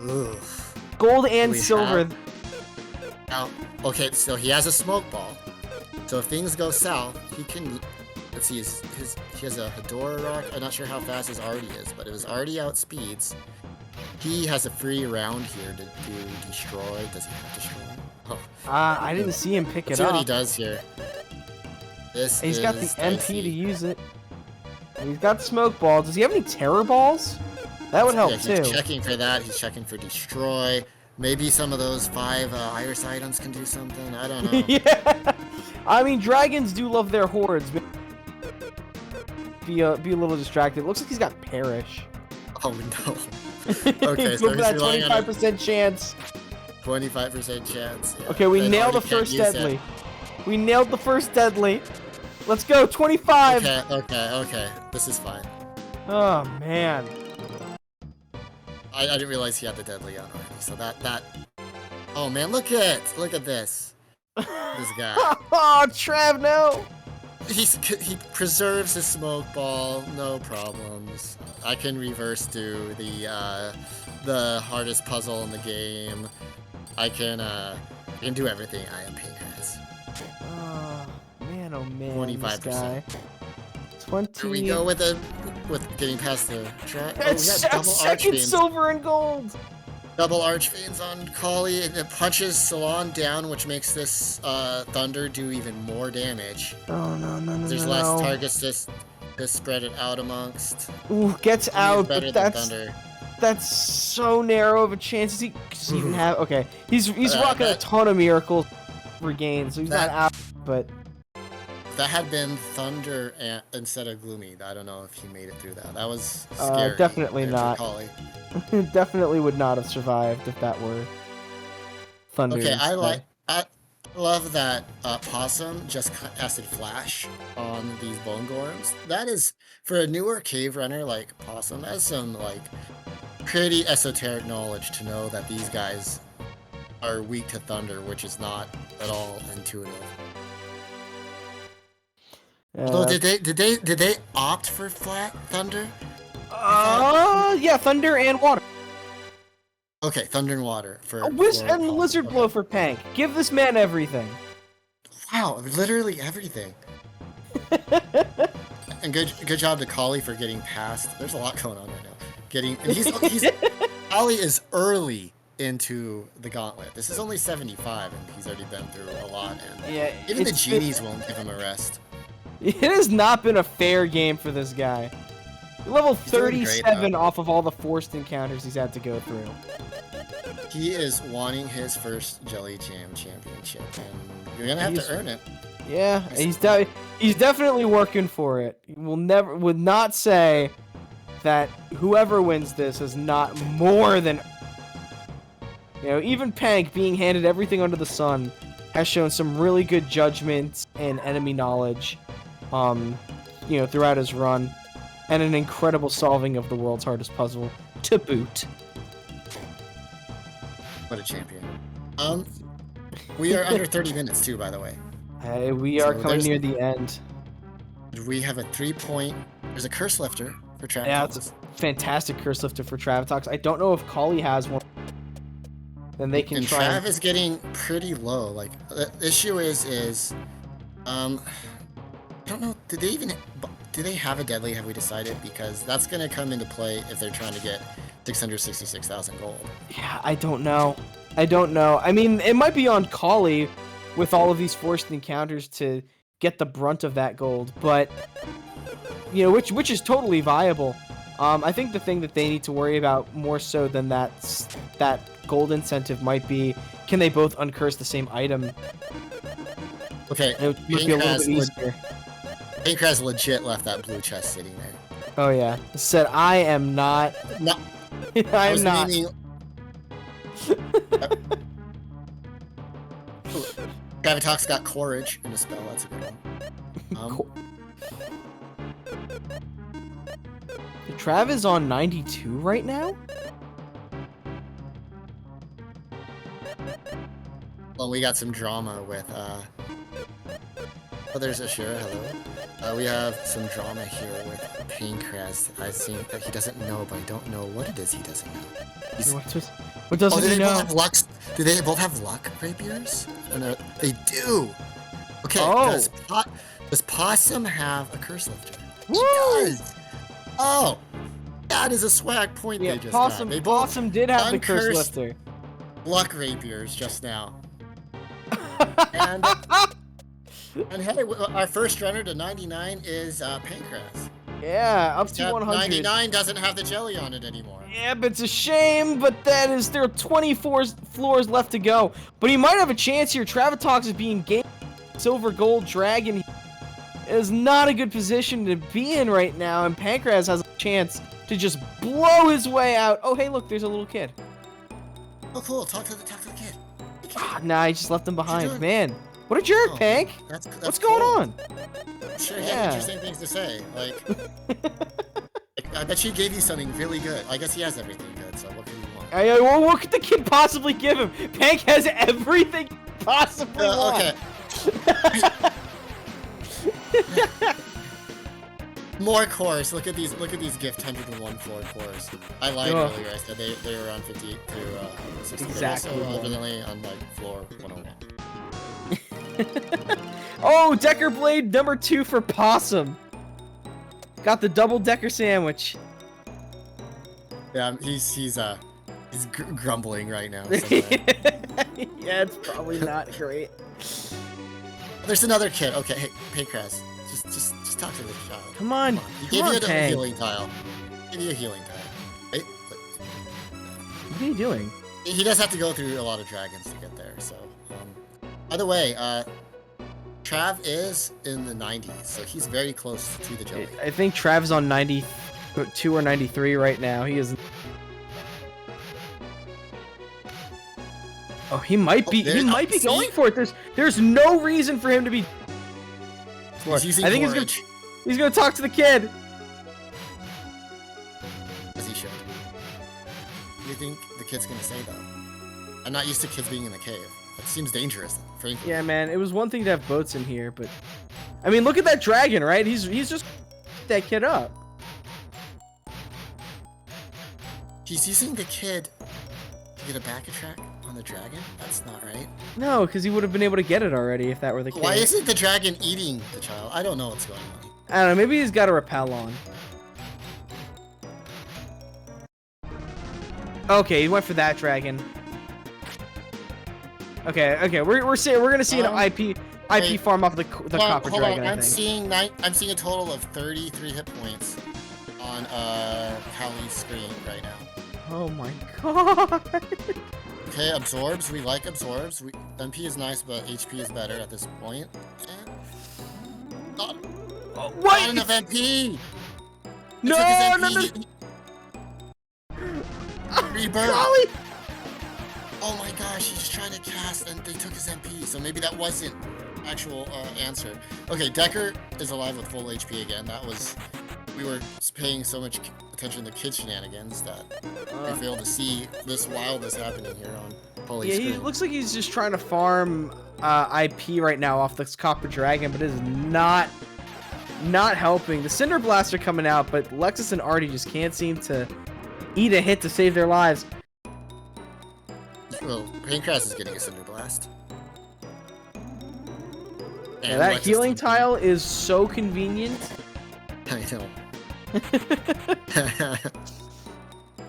Ugh.
Gold and silver.
Now, okay, so he has a smoke ball. So if things go south, he can. Let's see, he has a Hedora rock. I'm not sure how fast his Artie is, but if his Artie outspeeds, he has a free round here to do destroy. Does he have destroy? Oh.
I didn't see him pick it up.
That's what he does here.
He's got the MP to use it. And he's got the smoke ball. Does he have any terror balls? That would help too.
He's checking for that. He's checking for destroy. Maybe some of those 5 iris items can do something. I don't know.
Yeah. I mean, dragons do love their hordes. Be a little distracted. Looks like he's got perish.
Oh no. Okay, so
he's that 25% chance.
25% chance. Yeah.
Okay, we nailed the first deadly. We nailed the first deadly. Let's go, 25.
Okay. This is fine.
Oh man.
I didn't realize he had the deadly on already. So that. Oh man, look at this. This guy.
Oh, Trav, no.
he preserves his smoke ball, no problems. I can reverse do the hardest puzzle in the game. I can do everything. I am Pancras.
Oh man, oh man,
25%.
this guy. 20.
Here we go with getting past the track. Oh, we
It's
got double arch
second
veins.
silver and gold.
Double arch veins on Kali, and it punches Salon down, which makes this Thunder do even more damage.
Oh no.
There's less targets to spread it out amongst.
Ooh, gets out,
Better
but
than
that's
Thunder.
that's so narrow of a chance. Does he even have? Okay, he's rocking a
that-
ton of miracles regained, so he's not out. But
That had been Thunder instead of Gloomy. I don't know if he made it through that. That was scary.
Definitely
there for
not.
Kali.
definitely would not have survived if that were Thunder.
Okay,
instead.
I love that Possum just casted Flash on these Bone Gorms. That is, for a newer cave runner like Possum, that's some like pretty esoteric knowledge to know that these guys are weak to Thunder, which is not at all intuitive. Although did they opt for flat Thunder?
Yeah, Thunder and Water.
Okay, Thunder and Water for
And
Possum.
Lizard
Okay.
Blow for Pank. Give this man everything.
Wow, literally everything. And good job to Kali for getting past. There's a lot going on right now. And he's Kali is early into the gauntlet. This is only 75, and he's already been through a lot. And
Yeah,
even the
it's
genies won't give him a rest.
It has not been a fair game for this guy. Level
doing great,
37
though.
off of all the forced encounters he's had to go through.
He is wanting his first Jelly Jam championship, and you're gonna have to earn it.
Yeah, he's definitely working for it. He would not say that whoever wins this is not more than. You know, even Pank, being handed everything under the sun, has shown some really good judgment and enemy knowledge, you know, throughout his run, and an incredible solving of the world's hardest puzzle to boot.
What a champion. We are under 30 minutes too, by the way.
Hey, we are
So
coming
there's-
near the end.
We have a 3-point. There's a curse lifter for Travis.
Yeah, it's a fantastic curse lifter for Travitox. I don't know if Kali has one. Then they can
And
try.
Trav is getting pretty low. Like the issue is I don't know. Do they have a deadly? Have we decided? Because that's gonna come into play if they're trying to get 666,000 gold.
Yeah, I don't know. I mean, it might be on Kali with all of these forced encounters to get the brunt of that gold, but you know, which is totally viable. I think the thing that they need to worry about more so than that gold incentive might be, can they both uncurse the same item?
Okay,
It would be a little bit easier.
Pancras legit left that blue chest sitting there.
Oh yeah, it said I am not.
No,
I am
was
not.
meaning- Gravitox got Courage in the spell. That's a good one.
Cool. Trav is on 92 right now?
Well, we got some drama with, Oh, there's Ashura, hello. We have some drama here with Pancras. I think that he doesn't know, but I don't know what it is he doesn't know.
What doesn't
do
he
they both
know?
have luck? Do they both have luck rapiers? They do! Okay,
Oh.
does Possum have a curse lifter?
Woo!
He does! Oh! That is a swag point
Yeah,
they just got.
Possum,
They both
Possum did have the curse
uncursed
lifter.
luck rapiers just now. And hey, our first runner to 99 is Pancras.
Yeah, up to 100.
99 doesn't have the jelly on it anymore.
Yeah, but it's a shame, but there are 24 floors left to go. But he might have a chance here. Travitox is being gamed. Silver Gold Dragon is not a good position to be in right now, and Pancras has a chance to just blow his way out. Oh, hey, look, there's a little kid.
Oh, cool. Talk to the kid. Hey, kid.
Ah, nah, I just left him behind.
doing?
Man, what a jerk,
Oh,
Pank.
That's
What's going
cool.
on?
I'm sure he
Yeah.
had interesting things to say. Like, I bet she gave you something really good. I guess he has everything good, so what can you want?
Well, what could the kid possibly give him? Pank has everything he possibly want.
Okay. More cores. Look at these gift 101 floor cores. I lied
Ugh.
earlier. I said they were around 58 to 60.
Exactly
They're also
one.
evidently on like floor 101.
Oh, Decker Blade number 2 for Possum. Got the double Decker sandwich.
Yeah, he's grumbling right now. Somewhere.
Yeah, it's probably not great.
There's another kid. Okay, hey Kraz, just talk to the child.
Come on.
He
Come
gave
on,
you a
Tank.
healing tile. Give you a healing tile. Right?
What are you doing?
He does have to go through a lot of dragons to get there. So, by the way, Trav is in the 90s, so he's very close to the jelly.
I think Trav's on 92 or 93 right now. He is. Oh, he might be. He might be going for it. There's no reason for him to be.
He's using
I think
courage,
he's gonna talk to the kid.
as he should. What do you think the kid's gonna say though? I'm not used to kids being in the cave. That seems dangerous, frankly.
Yeah, man. It was one thing to have boats in here, but I mean, look at that dragon, right? He's just that kid up.
He's using the kid to get a back attack on the dragon? That's not right.
No, because he would have been able to get it already if that were the case.
Why isn't the dragon eating the child? I don't know what's going on.
I don't know. Maybe he's got a repel on. Okay, he went for that dragon. Okay. We're gonna see an IP
wait.
farm off the copper
Hold
dragon.
on.
I
I'm
think.
seeing a total of 33 hit points on Callie's screen right now.
Oh my god.
Okay, absorbs. We like absorbs. MP is nice, but HP is better at this point. And not
What?
enough MP.
No.
Rebirth.
Golly.
Oh my gosh, he's trying to cast and they took his MP, so maybe that wasn't actual answer. Okay, Decker is alive with full HP again. We were paying so much attention to kid shenanigans that we failed to see this wildness happening here on Holy
Yeah,
Screen.
he looks like he's just trying to farm IP right now off this copper dragon, but it is not helping. The Cinder Blasts are coming out, but Lexus and Artie just can't seem to eat a hit to save their lives.
Well, Pancras is getting a Cinder Blast.
Yeah,
And
that
Lexus
healing
didn't.
tile is so convenient.
I know.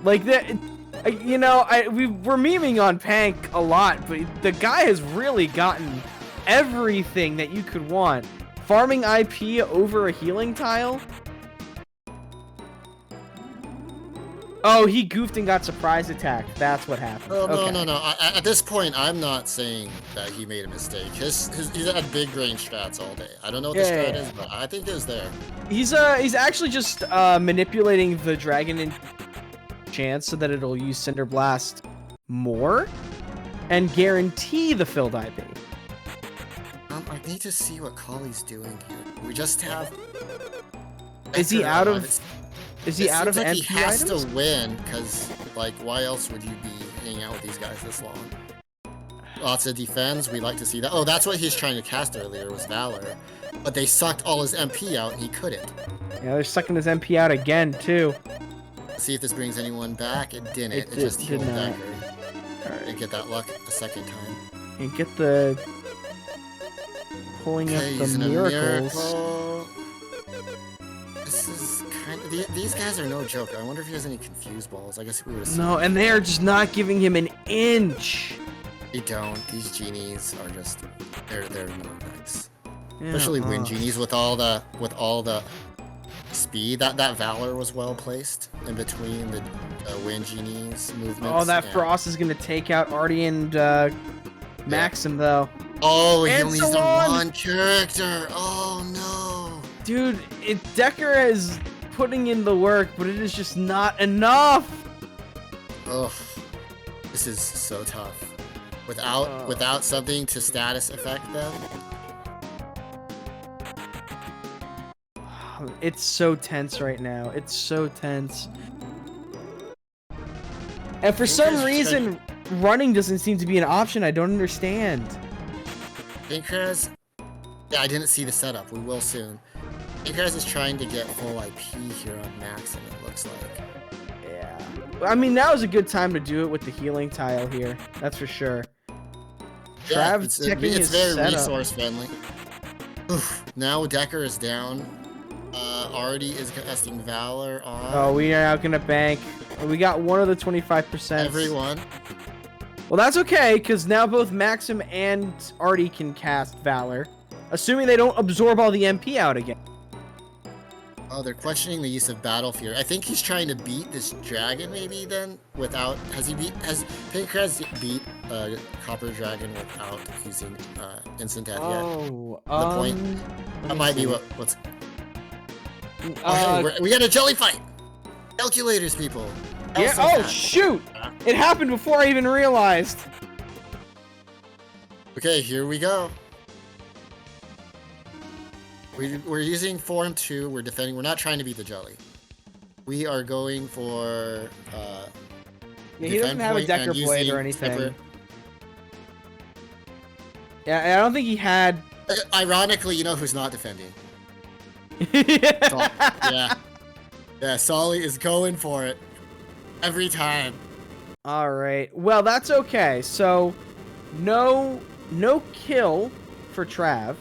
Like that, you know, we're memeing on Pank a lot, but the guy has really gotten everything that you could want. Farming IP over a healing tile. Oh, he goofed and got surprise attacked. That's what happened.
Oh,
Okay.
no. At this point, I'm not saying that he made a mistake. He's had big range strats all day. I don't know what the strat is, but I think it was there.
He's actually just manipulating the dragon in chance so that it'll use Cinder Blast more and guarantee the filled IP.
I need to see what Collie's doing here. We just have.
Is he out of? Is he
It
out of
seems like
MP
he has
items?
to win, because, like, why else would you be hanging out with these guys this long? Lots of defense, we like to see that. Oh, that's what he was trying to cast earlier, was Valor. But they sucked all his MP out, and he couldn't.
Yeah, they're sucking his MP out again too.
Let's see if this brings anyone back. It didn't. It just
did
healed
not.
Decker.
Alright.
Didn't get that luck a second time.
And get the pulling
Okay,
up
using
the
a
miracles.
miracle. This is kind of... These guys are no joke. I wonder if he has any confused balls. I guess we would have seen.
No, and they are just not giving him an inch.
They don't. These genies are just... They're not nice.
Yeah,
Especially wind genies with all the speed. That Valor was well placed in between the wind genies movements.
Oh, that
and-
Frost is gonna take out Artie and Maxim though.
Oh, he
And
only
so
used
on.
one character. Oh no.
Dude, Decker is putting in the work, but it is just not enough.
Ugh. This is so tough. Without something to status affect them.
It's so tense right now. It's so tense. And for some reason, running doesn't seem to be an option. I don't understand.
Pinkras Yeah, I didn't see the setup. We will soon. Pancras is trying to get full IP here on Maxim, it looks like.
Yeah. I mean, now is a good time to do it with the healing tile here. That's for sure.
Yeah,
Trav's checking
it's
his
very
setup.
resource friendly. Oof. Now Decker is down. Artie is casting Valor on
Oh, we are now gonna bank. We got one of the 25%.
everyone.
Well, that's okay, because now both Maxim and Artie can cast Valor. Assuming they don't absorb all the MP out again.
Oh, they're questioning the use of Battle Fear. I think he's trying to beat this dragon, maybe, then? Withohas Pancras beat Copper Dragon without using Instant Death yet?
Oh,
The point? That might be what's... hey, we got a jelly fight! Calculators, people! That was
Yeah,
so
oh,
fast.
shoot! It happened before I even realized.
Okay, here we go. We're using Form 2. We're defending. We're not trying to beat the jelly. We are going for...
Yeah, he doesn't have a
defend point
Decker
and
Blade
using
or anything.
separate-
Yeah, I don't think he had...
Ironically, you know who's not defending?
Yeah.
Sol- yeah. Yeah, Solly is going for it. Every time.
All right. Well, that's okay. So, no kill for Trav,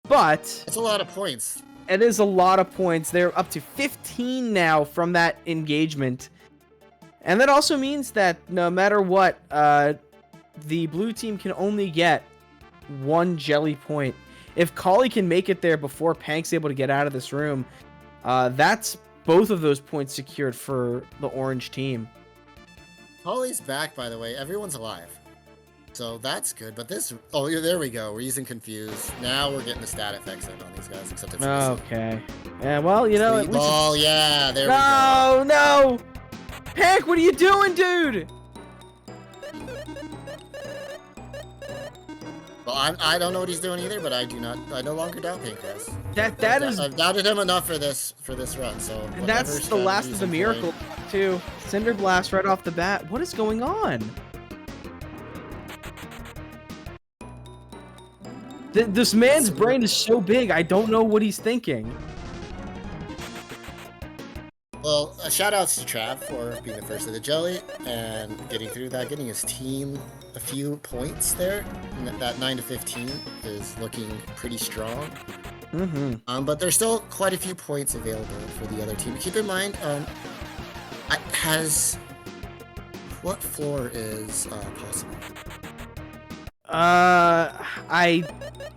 but
That's a lot of points.
it is a lot of points. They're up to 15 now from that engagement, and that also means that no matter what, the blue team can only get one jelly point. If Kali can make it there before Pank's able to get out of this room, that's both of those points secured for the orange team.
Holly's back, by the way. Everyone's alive. So that's good. But this... Oh, yeah, there we go. We're using Confuse. Now we're getting the stat effects in on these guys, except it's...
Okay. Yeah, well, you know, at least
Oh, yeah. There we
No,
go.
no! Pank, what are you doing, dude?
Well, I don't know what he's doing either, but I no longer doubt Pancras.
That is...
I've doubted him enough for this run, so...
And that's the last of the miracle, too. Cinder Blast right off the bat. What is going on? This man's brain is so big, I don't know what he's thinking.
Well, shout-outs to Trav for being the first of the jelly and getting through that, getting his team a few points there. And that 9 to 15 is looking pretty strong.
Mm-hmm.
But there's still quite a few points available for the other team. Keep in mind, what floor is possible?
I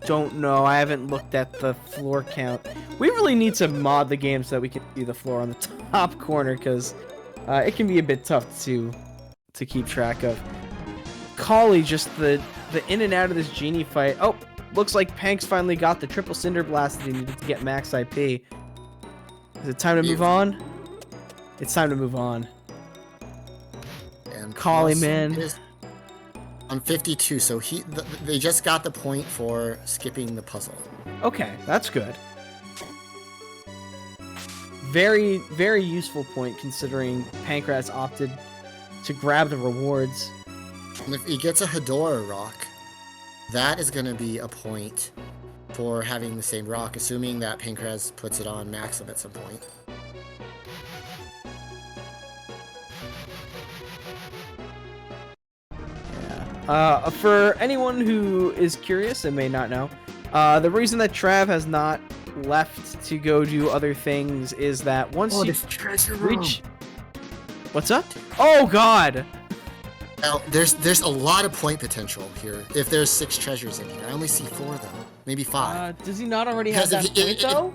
don't know. I haven't looked at the floor count. We really need to mod the game so that we can see the floor on the top corner, because it can be a bit tough to keep track of. Kali, just the in and out of this genie fight. Oh, looks like Pank's finally got the triple Cinder Blast that he needed to get max IP. Is it time to move on? It's time to move on.
And
Kali,
plus
man.
is on 52, so they just got the point for skipping the puzzle.
Okay, that's good. Very, very useful point considering Pancras opted to grab the rewards.
And if he gets a Hedora rock, that is going to be a point for having the same rock, assuming that Pancras puts it on Maxim at some point.
Yeah. For anyone who is curious and may not know, the reason that Trav has not left to go do other things is that once you
treasure
reach... What's up? Oh, God!
Now, there's a lot of point potential here. If there's 6 treasures in here, I only see 4 though, maybe 5.
Does he not already have
Because
that point, though?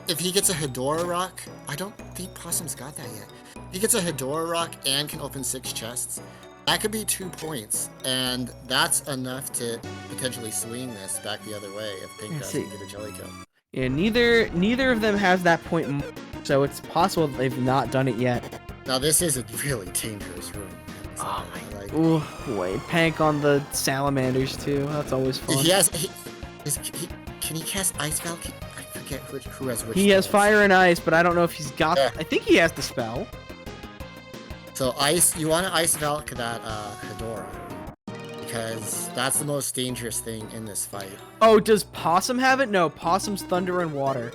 if he gets a Hedora rock, I don't think Possum's got that yet. If he gets a Hedora rock and can open 6 chests, that could be 2 points, and that's enough to potentially swing this back the other way if Pink
see.
doesn't get a jelly kill.
Yeah, neither of them has that point, so it's possible that they've not done it yet.
Now this is a really dangerous room.
Oh
my! Like,
Ooh, wait, Pank on the salamanders too. That's always fun.
Can he cast Ice Valkyrie? I forget who has which.
He has
spells.
fire and ice, but I don't know if he's got.
Yeah.
I think he has the spell.
So ice, you want to Ice Valk that Hedora, because that's the most dangerous thing in this fight.
Oh, does Possum have it? No, Possum's thunder and water.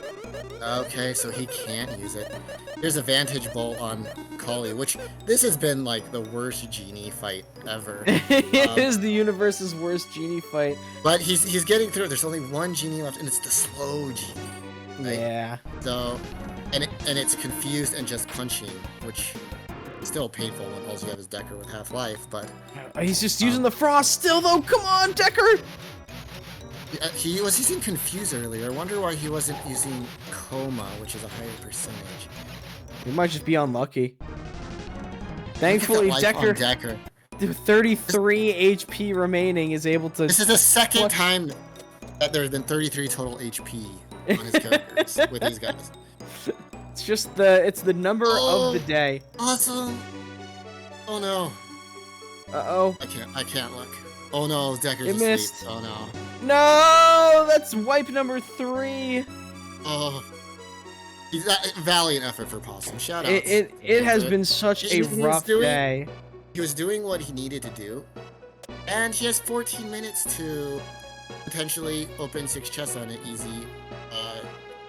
Okay, so he can't use it. There's a Vantage Bolt on Kali, which this has been like the worst genie fight ever.
It is the universe's worst genie fight.
But he's getting through it. There's only one genie left, and it's the slow genie. Right?
Yeah.
So, and it's confused and just punching, which is still painful when all you have is Decker with half life. But
He's just using the frost still, though. Come on, Decker.
he was using confuse earlier. I wonder why he wasn't using coma, which is a higher percentage.
He might just be unlucky.
Look at
Thankfully,
the life on Decker.
33 HP remaining, is able to.
This is the second
What?
time that there's been 33 total HP on his characters with these guys.
It's just the number
Oh.
of the day.
Awesome. Oh no.
Uh-oh.
I can't look. Oh no, Decker's
It
asleep.
missed.
Oh no.
No, that's wipe number 3.
Oh. He's valiant effort for Possum. Shout out.
It has been such a
He's
rough
doing-
day.
He was doing what he needed to do, and he has 14 minutes to potentially open 6 chests on an easy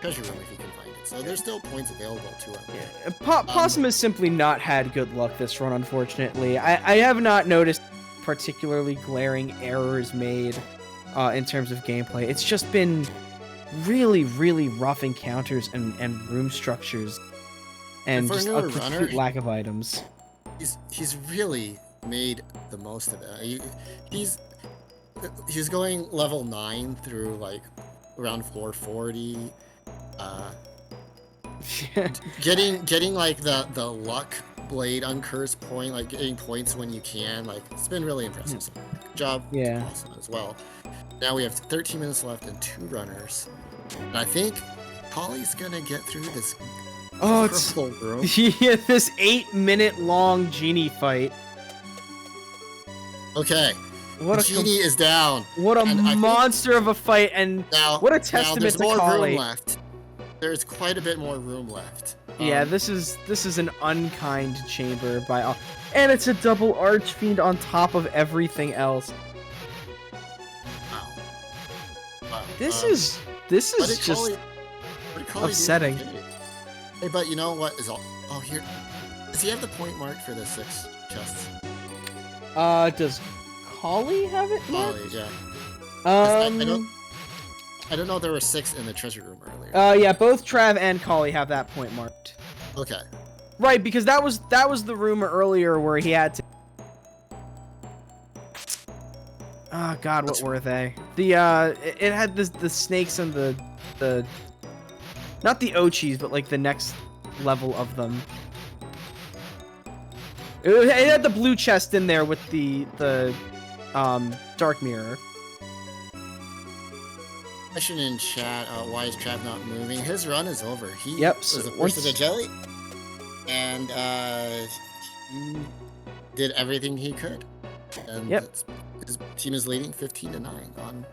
treasure room if he can find it. So there's still points available to him.
Possum has simply not had good luck this run, unfortunately. I have not noticed particularly glaring errors made in terms of gameplay. It's just been really, really rough encounters and room structures, and
For
just
another
a complete
runner,
lack of items.
He's really made the most of it. He's going level 9 through like around 440. Getting like the luck blade uncurse point, like getting points when you can, like it's been really impressive. So, good job.
Yeah.
Awesome as well. Now we have 13 minutes left and 2 runners. And I think Holly's gonna get through this
Oh, it's
purple room.
yeah, this 8-minute long genie fight.
Okay,
What
the
a
genie is down.
what a
and I think-
monster of a fight, and
Now,
what a
now
testament
there's
to
more
Kali.
room left. There's quite a bit more room left.
Yeah, this is an unkind chamber by all, and it's a double archfiend on top of everything else.
Wow.
This
Um,
is
what did
just
Kali- what did Kali do?
upsetting.
Hey, but you know what is all? Oh, here. Does he have the point marked for the 6 chests?
does Kali have it?
Kali, yeah. I
Um.
don't- I don't know if there were 6 in the treasure room earlier.
Yeah, both Trav and Kali have that point marked.
Okay.
Right, because that was the rumor earlier where he had to. Oh God, what were they? It had the snakes and the not the Ochis, but like the next level of them. It had the blue chest in there with the dark mirror.
Question in chat, why is Trav not moving? His run is over. He
Yep,
was
so
the first
once-
of the jelly. And he did everything he could. And
Yep.
his team is leading 15-9 on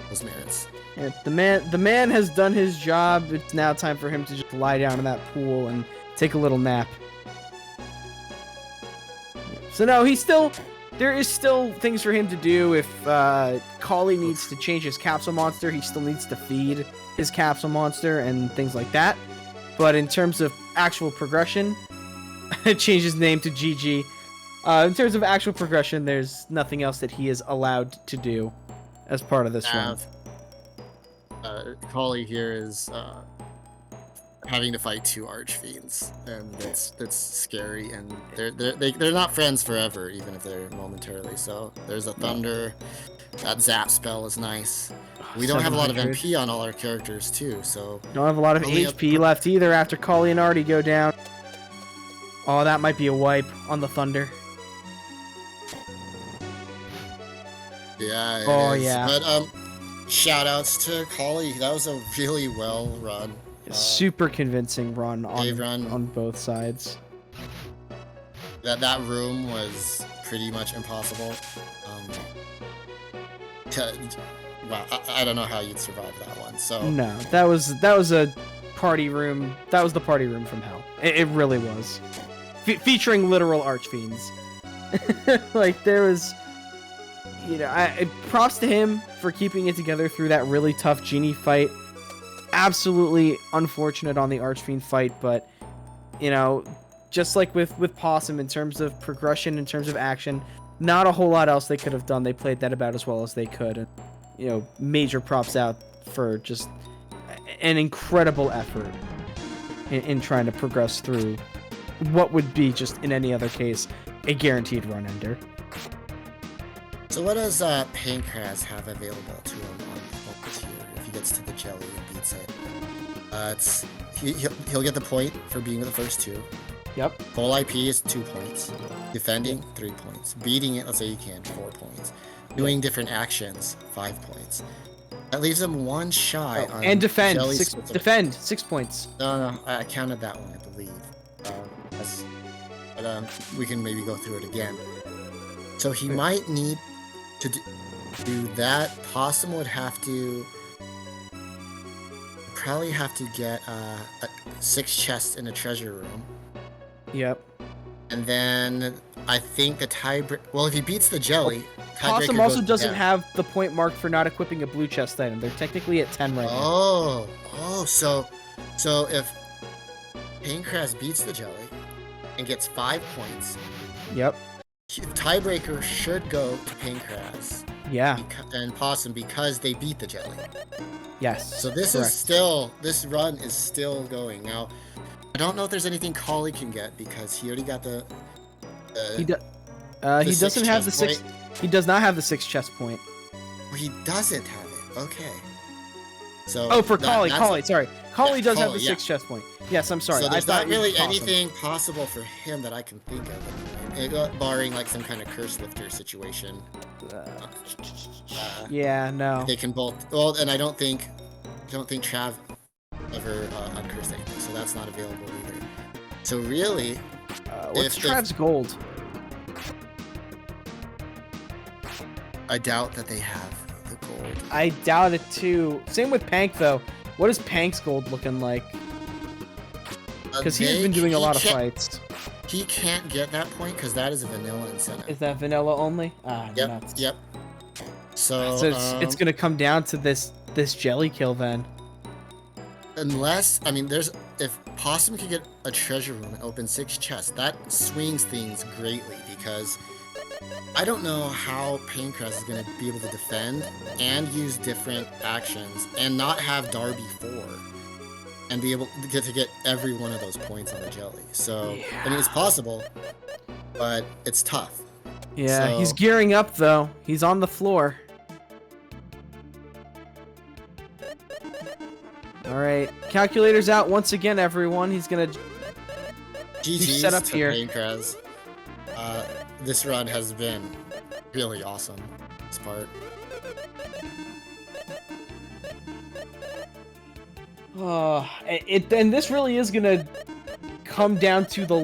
those merits.
Yeah, the man has done his job. It's now time for him to just lie down in that pool and take a little nap. So no, there is still things for him to do. If Kali needs to change his capsule monster, he still needs to feed his capsule monster and things like that. But in terms of actual progression, change his name to GG. In terms of actual progression, there's nothing else that he is allowed to do as part of this run.
Kali here is having to fight 2 archfiends, and that's scary. And they're not friends forever, even if they're momentarily. So there's a thunder. That zap spell is nice. We don't have a lot of
700.
MP on all our characters too, so
Don't have a lot of
Only up-
HP left either after Kali and Artie go down. Oh, that might be a wipe on the Thunder.
yeah. It
Oh,
is.
yeah.
But shout outs to Kali. That was a really well run.
Super convincing run
Dave run.
on both sides.
That room was pretty much impossible. Wow, I don't know how you'd survive that one. So
No, that was a party room. That was the party room from hell. It really was. Featuring literal archfiends. Like there was props to him for keeping it together through that really tough genie fight. Absolutely unfortunate on the Archfiend fight, but just like with Possum in terms of progression, in terms of action, not a whole lot else they could have done. They played that about as well as they could, and major props out for just an incredible effort in trying to progress through what would be just in any other case a guaranteed run ender.
So what does Pancras have available to him on focus here if he gets to the jelly and beats it? He'll get the point for being the first two.
Yep.
Full IP is 2 points. Defending, 3 points. Beating it, let's say you can, 4 points. Doing different actions, 5 points. That leaves him one shy on
and defend,
jelly
6 points.
No, I counted that one, I believe. We can maybe go through it again. So he might need to do that. Possum would probably have to get 6 chests in a treasure room.
Yep.
And then I think the tiebreaker. Well, if he beats the jelly,
Possum also doesn't have the point marked for not equipping a blue chest item. They're technically at 10 right now.
So if Pancras beats the jelly and gets 5 points,
yep,
tiebreaker should go to Pancras.
Yeah.
And Possum because they beat the jelly.
Yes.
So this run is still going. Now, I don't know if there's anything Collie can get because he already got he
doesn't have the 6. He does not have the 6 chest point.
Well, he doesn't have it. Okay. So.
For Collie, sorry. Collie does have the
yeah.
6 chest point. Yes, I'm sorry.
So there's not really
Possum.
anything possible for him that I can think of, barring like some kind of curse lifter situation.
Yeah, no.
They can both. Well, and I don't think Trav ever uncursed anything, so that's not available either. So really,
what's Trav's gold?
I doubt that they have the gold.
I doubt it too. Same with Pank though. What is Pank's gold looking like? Because he's been doing a lot of fights.
He can't get that point because that is a vanilla incentive.
Is that vanilla only?
Yep.
Nuts.
Yep. So
it's gonna come down to this jelly kill then.
Unless if Possum can get a treasure room and open 6 chests, that swings things greatly because I don't know how Pancras is going to be able to defend and use different actions and not have Darby 4 and be able to get every one of those points on the jelly. So, yeah. I mean, it's possible, but it's tough.
Yeah, he's gearing up though. He's on the floor. All right, calculator's out once again, everyone. He's gonna
GG's
set up
to
here.
Pancras. This run has been really awesome. This part.
And this really is gonna come down to the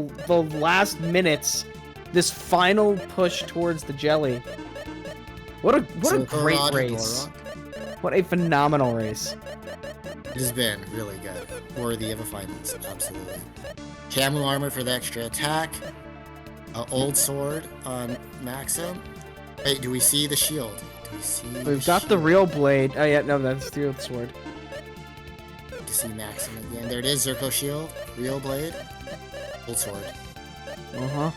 last minutes. This final push towards the jelly. What a great race! What a phenomenal race!
It has been really good. Worthy of a finals, absolutely. Camo armor for the extra attack. Old sword on Maxim. Wait, do we see the shield?
We've got the real blade. Oh yeah, no, that's the old sword.
To see Maxim again. There it is, Zerko shield. Real blade. Old sword.
Uh-huh.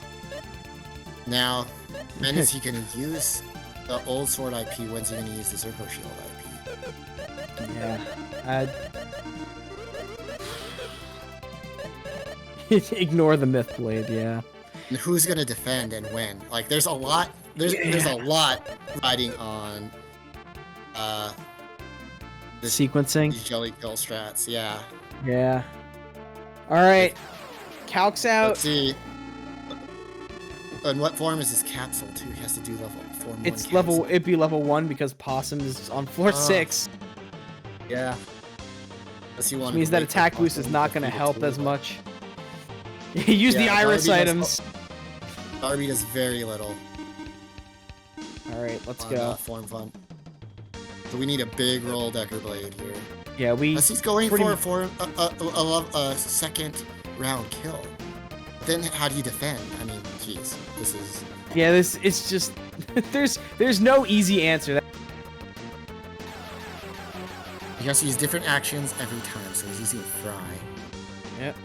Now, when is he going to use the old sword IP? When's he going to use the Zerko shield IP?
Yeah. Ignore the myth blade, yeah.
And who's gonna defend and when? Like, there's a lot. There's a lot riding on.
Sequencing.
These jelly kill strats, yeah.
Yeah. All right. Calc's out.
Let's see. In what form is this capsule too? He has to do level 4 more.
It's level. It'd be level 1 because Possum is on floor 6.
Yeah. Which
means that attack boost is not gonna help as much. Use the Iris items.
Darby does very little.
Alright, let's go.
Form fun. So we need a big roll Decker Blade here.
Yeah,
he's going for a second round kill. Then how do you defend? I mean, jeez, this is.
Yeah, this it's just there's no easy answer.
He has to use different actions every time, so he's using Fry.
Yep.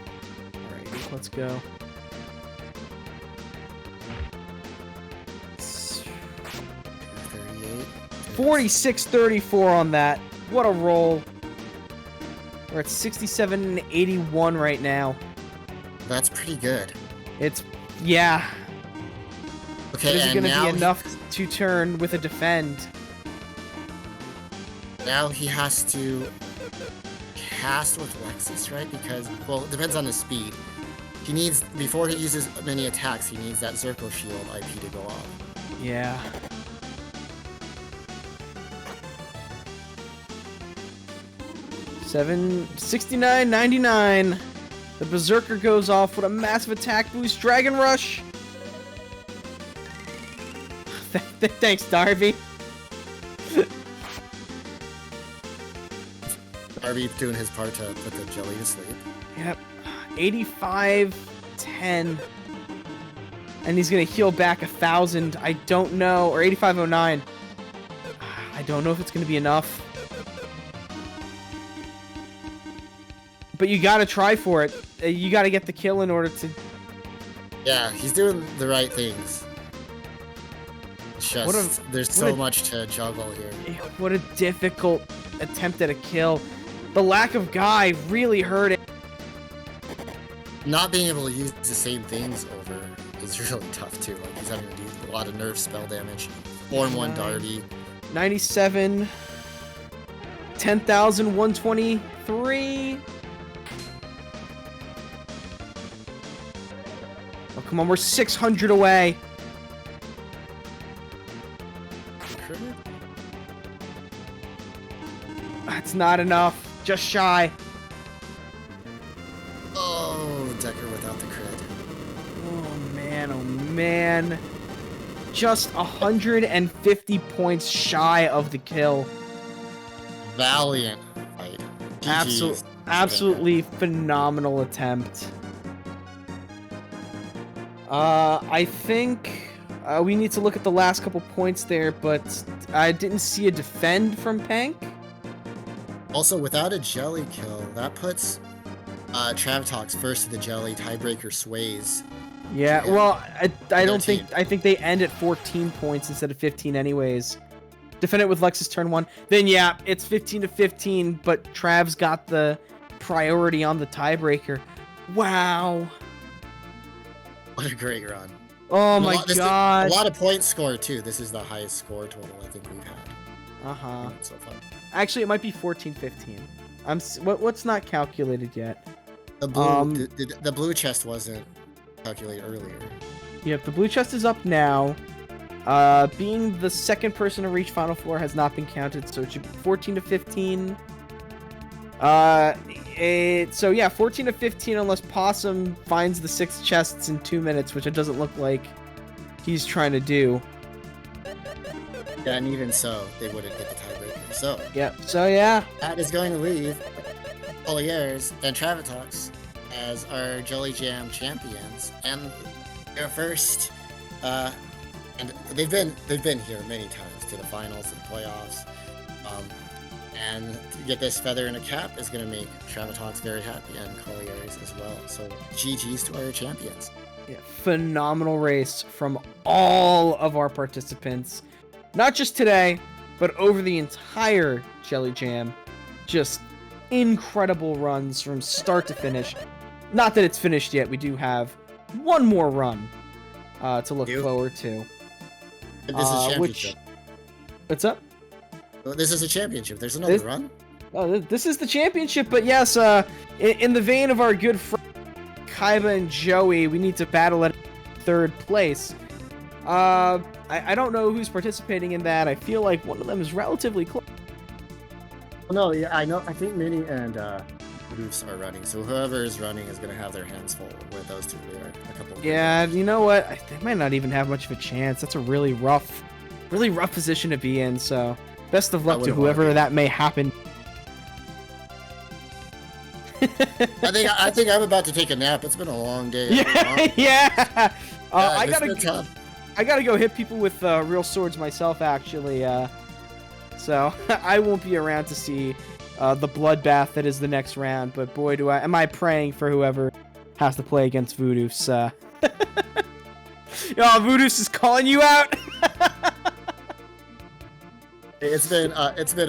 Alright, let's go.
38.
46-34 on that. What a roll. We're at 67 and 81 right now.
That's pretty good.
It's yeah.
Okay,
This is
and
gonna
now
be enough to turn with a defend.
now he has to cast with Lexus, right? Because, well, it depends on his speed. He needs, before he uses many attacks, he needs that Zirco Shield IP to go off.
Yeah. Seven 69.99. The Berserker goes off with a massive attack boost. Dragon Rush. Thanks, Darby.
Darby doing his part to put the jelly to sleep.
Yep. 85-10. And he's gonna heal back 1,000. I don't know. Or 8509. I don't know if it's gonna be enough. But you gotta try for it. You gotta get the kill in order to...
Yeah, he's doing the right things. It's just, there's so much to juggle here.
What a difficult attempt at a kill. The lack of guy really hurt it.
Not being able to use the same things over is really tough too. Like, he's having to do a lot of nerf spell damage. 4-1 Darby.
97. 10,123. Oh, come on, we're 600 away. That's not enough. Just shy.
Oh, Decker without the crit.
Oh man, oh man. Just 150 points shy of the kill.
Valiant fight. GG's.
Absolutely phenomenal attempt. I think we need to look at the last couple points there, but I didn't see a defend from Pank.
Also, without a jelly kill, that puts Travtox first to the jelly. Tiebreaker sways.
Yeah, well, I don't
13.
think... I think they end at 14 points instead of 15 anyways. Defend it with Lexus turn 1. Then, yeah, it's 15-15, but Trav's got the priority on the tiebreaker. Wow.
What a great run.
Oh my god.
A lot of points scored, too. This is the highest score total I think we've had.
Uh-huh.
So far.
Actually, it might be 14-15. What's not calculated yet?
The blue, the blue chest wasn't calculated earlier.
Yep, the blue chest is up now. Being the second person to reach final floor has not been counted, so it should be 14-15. So yeah, 14-15 unless Possum finds the 6 chests in 2 minutes, which it doesn't look like he's trying to do.
Yeah, and even so, they wouldn't get the tiebreaker. So,
Yep, so yeah.
that is going to leave Colliers and Travitox as our Jelly Jam champions. And their first, and they've been here many times to the finals and playoffs. And to get this feather in a cap is going to make Travitox very happy and Colliers as well. So GG's to our champions.
Yeah, phenomenal race from all of our participants. Not just today, but over the entire Jelly Jam. Just incredible runs from start to finish. Not that it's finished yet. We do have one more run to look forward to.
This is championship.
What's up?
Well, this is a championship. There's another run.
Oh, this is the championship, but yes, in the vein of our good friend Kaiba and Joey, we need to battle at 3rd place. I don't know who's participating in that. I feel like one of them is relatively close.
No, yeah, I know. I think Minnie and Roofs are running, so whoever is running is going to have their hands full with those two there. A couple.
Yeah, you know what? They might not even have much of a chance. That's a really rough position to be in. So best of luck to whoever that may happen.
I think I'm about to take a nap. It's been a long day.
Yeah, yeah. I I gotta go hit people with real swords myself, actually. So I won't be around to see the bloodbath that is the next round. But boy, am I praying for whoever has to play against Voodoo's. Voodoo's is calling you out.
It's been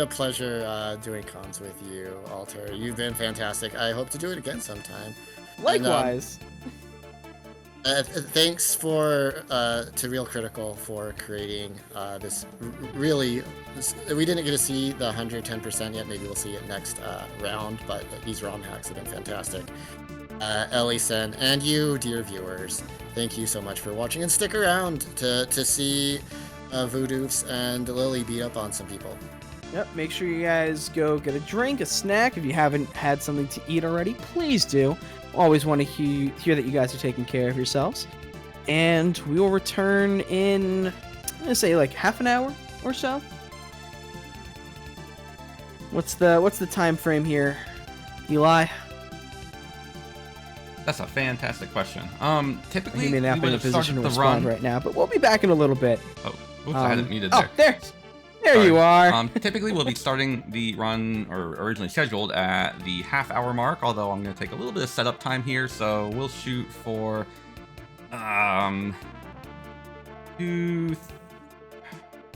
a pleasure doing cons with you, Alter. You've been fantastic. I hope to do it again sometime.
Likewise.
Thanks to Real Critical for creating this really. We didn't get to see the 110% yet. Maybe we'll see it next round. But these ROM hacks have been fantastic. Ellison and you, dear viewers, thank you so much for watching, and stick around to see Voodoo's and Lily beat up on some people.
Yep, make sure you guys go get a drink, a snack. If you haven't had something to eat already, please do. Always want to hear that you guys are taking care of yourselves. And we will return in, I'm going to say, like half an hour or so. What's the time frame here, Eli?
That's a fantastic question. Typically,
He may not
we
be in
would
a
have
position
started
to
the
respond
run.
right now, but we'll be back in a little bit.
Oh, oops, I had it muted
Oh,
there.
there
Sorry.
you are.
Typically, we'll be starting the run, or originally scheduled, at the half-hour mark, although I'm going to take a little bit of setup time here, so we'll shoot for,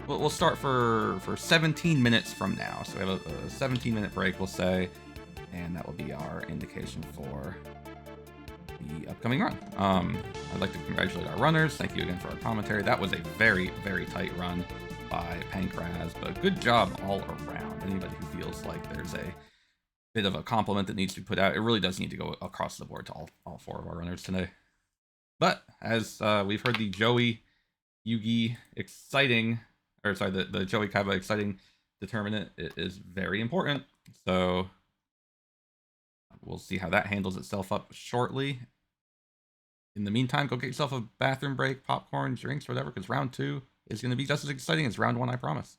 we'll start for 17 minutes from now. So we have a 17-minute break, we'll say, and that will be our indication for the upcoming run. I'd like to congratulate our runners. Thank you again for our commentary. That was a very, very tight run by Pankraz, but good job all around. Anybody who feels like there's a bit of a compliment that needs to be put out, it really does need to go across the board to all four of our runners today. But as we've heard the Joey Yugi exciting, or sorry, the Joey Kaiba exciting determinant, it is very important. So we'll see how that handles itself up shortly. In the meantime, go get yourself a bathroom break, popcorn, drinks, whatever, because round 2 is going to be just as exciting as round 1, I promise.